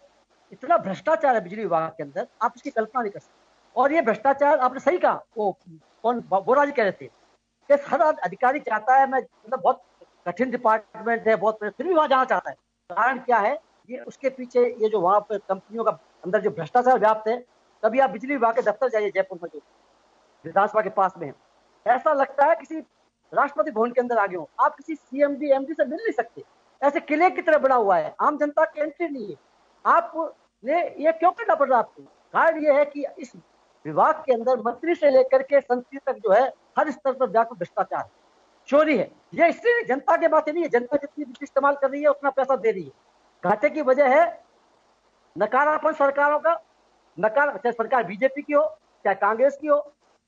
इतना भ्रष्टाचार है बिजली विभाग के अंदर, आप उसकी कल्पना नहीं कर सकते। और ये भ्रष्टाचार, आपने सही कहा, वो कौन बोरा जी कह रहे थे कि हर अधिकारी चाहता है, मैं मतलब बहुत कठिन डिपार्टमेंट है, बहुत, फिर भी वहां जाना चाहता है। कारण क्या है? ये उसके पीछे ये जो वहां पर कंपनियों का अंदर जो भ्रष्टाचार व्याप्त है। कभी आप बिजली विभाग के दफ्तर जाइए, जयपुर में जो विधानसभा के पास में है, ऐसा लगता है किसी राष्ट्रपति भवन के अंदर आ गए हो। आप किसी सीएमडी एमडी से मिल नहीं सकते, ऐसे किले की तरह बना हुआ है, आम जनता की एंट्री नहीं है। आपने ये क्यों करना पड़ रहा है आपको? कारण ये है कि इस विभाग के अंदर मंत्री से लेकर के संसद तक जो है हर स्तर पर व्यापक भ्रष्टाचार, चोरी है। ये इसलिए जनता के बात नहीं है, जनता जितनी बिजली इस्तेमाल कर रही है उतना पैसा दे रही है। घाटे की वजह है नकारापन सरकारों का, चाहे सरकार बीजेपी की हो चाहे कांग्रेस की हो,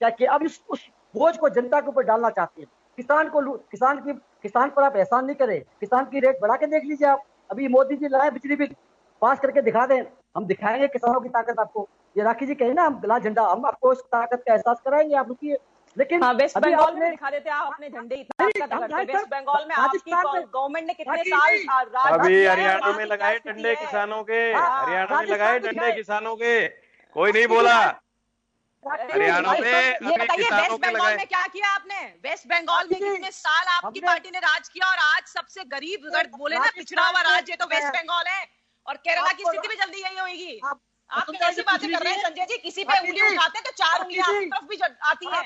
चाहे अब उस बोझ को जनता के ऊपर डालना चाहते हैं। किसान पर आप एहसान नहीं करें, किसान की रेट बढ़ा के देख लीजिए आप। अभी मोदी जी लाए बिजली बिल पास करके दिखा दें, हम दिखाएंगे किसानों की ताकत आपको। ये राखी जी कहे ना, हम लाल झंडा, हम आपको इस ताकत का एहसास कराएंगे, आप रुकिए। लेकिन वेस्ट बंगाल में दिखा देते आप अपने झंडे, इतना वेस्ट बंगाल में आपकी गवर्नमेंट ने कितने साल अभी हरियाणा में लगाए डंडे किसानों के, हरियाणा में लगाए डंडे किसानों के, कोई नहीं बोला। हरियाणा में ये बताइए, वेस्ट बंगाल में क्या किया आपने? वेस्ट बंगाल में कितने साल आपकी पार्टी ने राज किया, और आज सबसे गरीब, अगर बोले ना पिछड़ा हुआ राज्य तो वेस्ट बंगाल है, और केरला की स्थिति भी जल्दी यही होगी। आप कैसी बातें कर रहे हैं संजय जी? किसी पे उंगली उठाते हैं तो 4 उंगलियां आपकी तरफ भी आती हैं।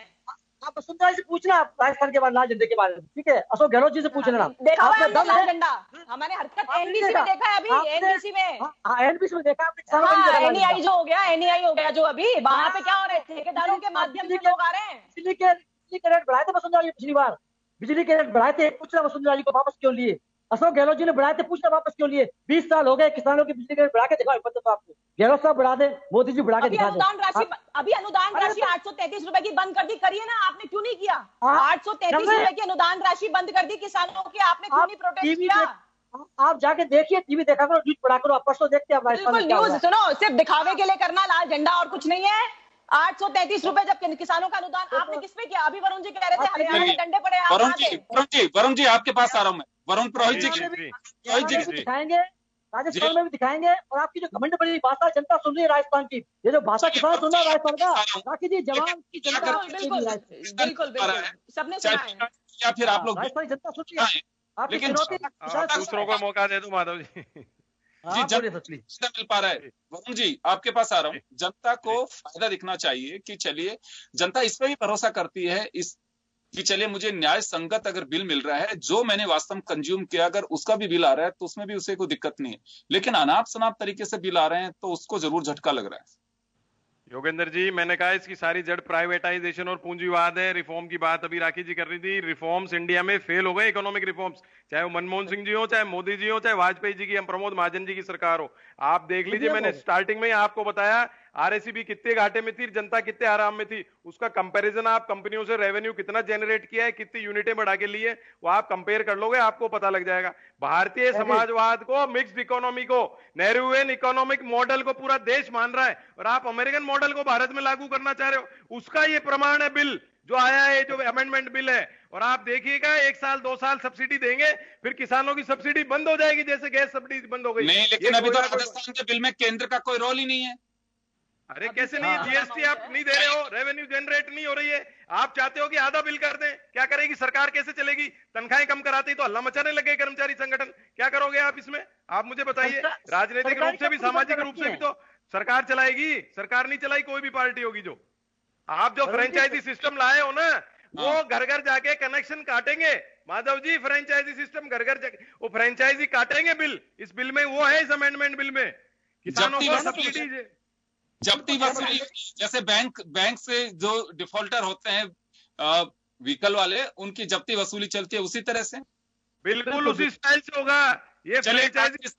आप वसुंधरा जी से पूछना, आप राजस्थान के बाद लाल झंडे के बारे में, ठीक है? अशोक गहलोत जी से पूछ लेना। देखा आपने लाल झंडा, हमारे हरकत एनडीसी में देखा है, अभी एनडीसी में, एनडीसी में देखा एनईआई जो हो गया, एनईआई हो गया जो अभी, वहां पे क्या हो रहे थे? ठेकेदारों के माध्यम से लोग आ रहे हैं। बिजली के रेट बढ़ाए थे वसुंधरा जी पिछली बार, बिजली के रेट बढ़ाए थे, पूछना वसुंधरा जी को वापस क्यों लिए? अशोक गहलोत जी ने बढ़ाए थे, पूछना वापस क्यों लिए? 20 साल हो गए, किसानों की बिजली के रेट बढ़ा के दिखाओ तो आपको। गहलोत साहब बढ़ा दे, मोदी जी बढ़ा के दिखा दे। अभी अनुदान राशि 833 रुपए की बंद कर दी, करिए ना, आपने क्यों नहीं किया? 833 रुपए की अनुदान राशि बंद कर दी किसानों की, आपने क्यों नहीं प्रोटेस्ट किया? आप जाके देखिए, टीवी देखा करो, न्यूज पढ़ा करो, आप परसों देखते हैं। न्यूज सुनो, सिर्फ दिखावे के लिए करना लाल झंडा और कुछ नहीं है। 833 रुपए जब किसानों का अनुदान आपने किस पे किया? अभी वरुण जी कह रहे थे हरियाणा में डंडे पड़े। वरुण जी आपके पास आ रहा हूँ मैं, वरुण पुरोहित जी दिखाएंगे, राजस्थान में भी दिखाएंगे। और आपकी जो घमंड बड़ी भाषा जनता सुन रही है राजस्थान की, ये जो भाषा किसान सुन रहा है राजस्थान का, राखी जी जवान की जनता, बिल्कुल सबने सुना है, या फिर आप लोग राजस्थान जनता सुन रही है। लेकिन दूसरों को मौका दे दो माधव जी। जी मिल पा रहा है। वरुण जी आपके पास आ रहा हूँ। जनता को फायदा दिखना चाहिए कि चलिए, जनता इस पे भी भरोसा करती है कि चलिए मुझे न्याय संगत अगर बिल मिल रहा है, जो मैंने वास्तव में कंज्यूम किया, अगर उसका भी बिल आ रहा है तो उसमें भी उसे कोई दिक्कत नहीं है। लेकिन अनाप शनाप तरीके से बिल आ रहे हैं तो उसको जरूर झटका लग रहा है। योगेंद्र जी, मैंने कहा इसकी सारी जड़ प्राइवेटाइजेशन और पूंजीवाद है। रिफॉर्म की बात अभी राखी जी कर रही थी। रिफॉर्म्स इंडिया में फेल हो गए, इकोनॉमिक रिफॉर्म्स, चाहे वो मनमोहन सिंह जी हो, चाहे मोदी जी हो, चाहे वाजपेयी जी की, हम प्रमोद महाजन जी की सरकार हो। आप देख लीजिए, मैंने स्टार्टिंग में ही आपको बताया, आरएसीबी कितने घाटे में थी, जनता कितने आराम में थी, उसका कंपैरिजन आप कंपनियों से रेवेन्यू कितना जनरेट किया है, कितनी यूनिटें बढ़ा के लिए, वो आप कंपेयर कर लोगे, आपको पता लग जाएगा। भारतीय समाजवाद को, मिक्स्ड इकोनॉमी को, नेहरूवियन इकोनॉमिक मॉडल को पूरा देश मान रहा है और आप अमेरिकन मॉडल को भारत में लागू करना चाह रहे हो। उसका ये प्रमाण है बिल जो आया है, जो अमेंडमेंट बिल है। और आप देखिएगा 1 साल 2 साल सब्सिडी देंगे, फिर किसानों की सब्सिडी बंद हो जाएगी, जैसे गैस सब्सिडी बंद हो गई। नहीं, लेकिन अभी तो राजस्थान के बिल में केंद्र का कोई रोल ही नहीं है। अरे कैसे नहीं है? जीएसटी आप नहीं दे रहे हो, रेवेन्यू जनरेट नहीं हो रही है, आप चाहते हो कि आधा बिल कर दें। क्या करेगी सरकार, कैसे चलेगी? तनख्वाहें कम कराती तो हल्ला मचाने लगे कर्मचारी संगठन। क्या करोगे आप इसमें, आप मुझे बताइए। राजनीतिक रूप से भी, सामाजिक रूप से भी तो सरकार चलाएगी, सरकार नहीं चलाई कोई भी पार्टी होगी। जो आप जो फ्रेंचाइजी सिस्टम लाए हो ना, वो घर घर जाके कनेक्शन काटेंगे माधव जी, फ्रेंचाइजी सिस्टम घर घर जाके वो फ्रेंचाइजी काटेंगे बिल। इस बिल में वो है, इस अमेंडमेंट बिल में किसानों को सब्सिडी, जब्ती वसूली, जैसे बैंक से जो डिफॉल्टर होते हैं व्हीकल वाले, उनकी जब्ती वसूली चलती है, उसी तरह से बिल्कुल उसी स्टाइल से होगा ये फ्रेंचाइजी।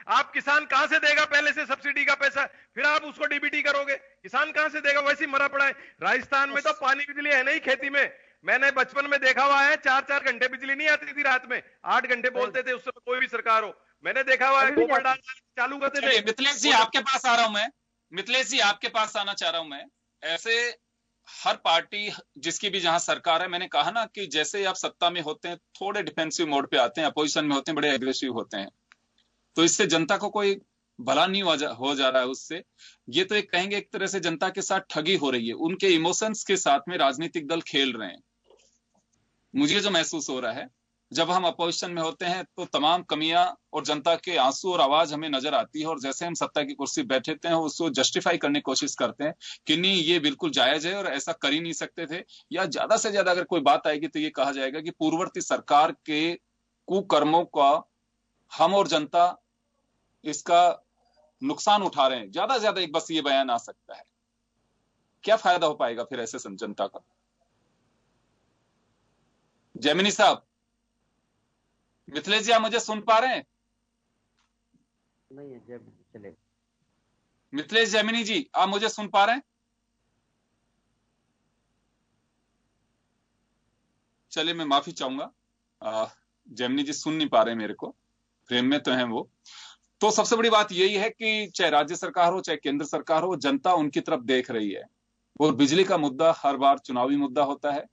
आप किसान कहां से देगा पहले से सब्सिडी का पैसा, फिर आप उसको डीबीटी करोगे, किसान कहां से देगा? वैसे ही मरा पड़ा है। राजस्थान में तो पानी बिजली है नहीं खेती में। मैंने बचपन में देखा हुआ है 4-4 घंटे बिजली नहीं आती थी रात में, 8 घंटे बोलते थे, उससे कोई भी सरकार हो। मैंने देखा हुआ है गोबर डाल चालू करते थे। मिथिलेश जी आपके पास आ रहा हूं मैं, मिथिलेश जी आपके पास आना चाह रहा हूं मैं। ऐसे हर पार्टी जिसकी भी जहां सरकार है, मैंने कहा ना कि जैसे आप सत्ता में होते हैं थोड़े डिफेंसिव मोड पे आते हैं, अपोजिशन में होते हैं बड़े एग्रेसिव होते हैं, तो इससे जनता को कोई भला नहीं हो जा रहा है उससे। ये तो एक कहेंगे एक तरह से जनता के साथ ठगी हो रही है, उनके इमोशंस के साथ में राजनीतिक दल खेल रहे हैं। मुझे जो महसूस हो रहा है, जब हम अपोजिशन में होते हैं तो तमाम कमियां और जनता के आंसू और आवाज हमें नजर आती है, और जैसे हम सत्ता की कुर्सी बैठे थे उसको जस्टिफाई करने की कोशिश करते हैं कि नहीं ये बिल्कुल जायज है और ऐसा कर ही नहीं सकते थे, या ज्यादा से ज्यादा अगर कोई बात आएगी तो ये कहा जाएगा कि पूर्ववर्ती सरकार के कुकर्मों का हम और जनता इसका नुकसान उठा रहे हैं, ज्यादा से ज्यादा एक बस ये बयान आ सकता है। क्या फायदा हो पाएगा फिर ऐसे जनता का? जैमिनी साहब, मिथिलेश जी आप मुझे सुन पा रहे हैं? नहीं है, चले। मिथिलेश, जैमिनी जी आप मुझे सुन पा रहे हैं? चलिए मैं माफी चाहूंगा, जैमिनी जी सुन नहीं पा रहे मेरे को, फ्रेम में तो हैं वो। तो सबसे बड़ी बात यही है कि चाहे राज्य सरकार हो चाहे केंद्र सरकार हो, जनता उनकी तरफ देख रही है। और बिजली का मुद्दा हर बार चुनावी मुद्दा होता है,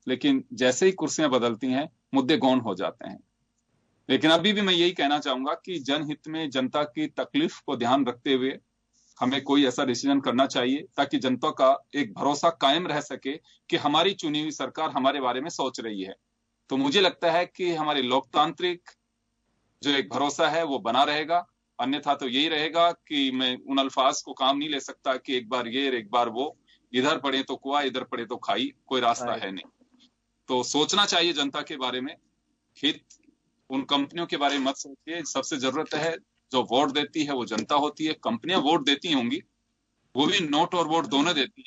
लेकिन जैसे ही कुर्सियां बदलती हैं मुद्दे गौण हो जाते हैं। लेकिन अभी भी मैं यही कहना चाहूंगा कि जनहित में जनता की तकलीफ को ध्यान रखते हुए हमें कोई ऐसा डिसीजन करना चाहिए ताकि जनता का एक भरोसा कायम रह सके कि हमारी चुनी हुई सरकार हमारे बारे में सोच रही है। तो मुझे लगता है कि हमारी लोकतांत्रिक जो एक भरोसा है वो बना रहेगा, अन्यथा तो यही रहेगा कि मैं उन अल्फाज को काम नहीं ले सकता कि एक बार ये एक बार वो, इधर पड़े तो कुआ इधर पड़े तो खाई, कोई रास्ता है नहीं। तो सोचना चाहिए जनता के बारे में, हित उन कंपनियों के बारे में मत सोचिए। सबसे जरूरत है जो वोट देती है वो जनता होती है, कंपनियां वोट देती होंगी, वो भी नोट और वोट दोनों देती है।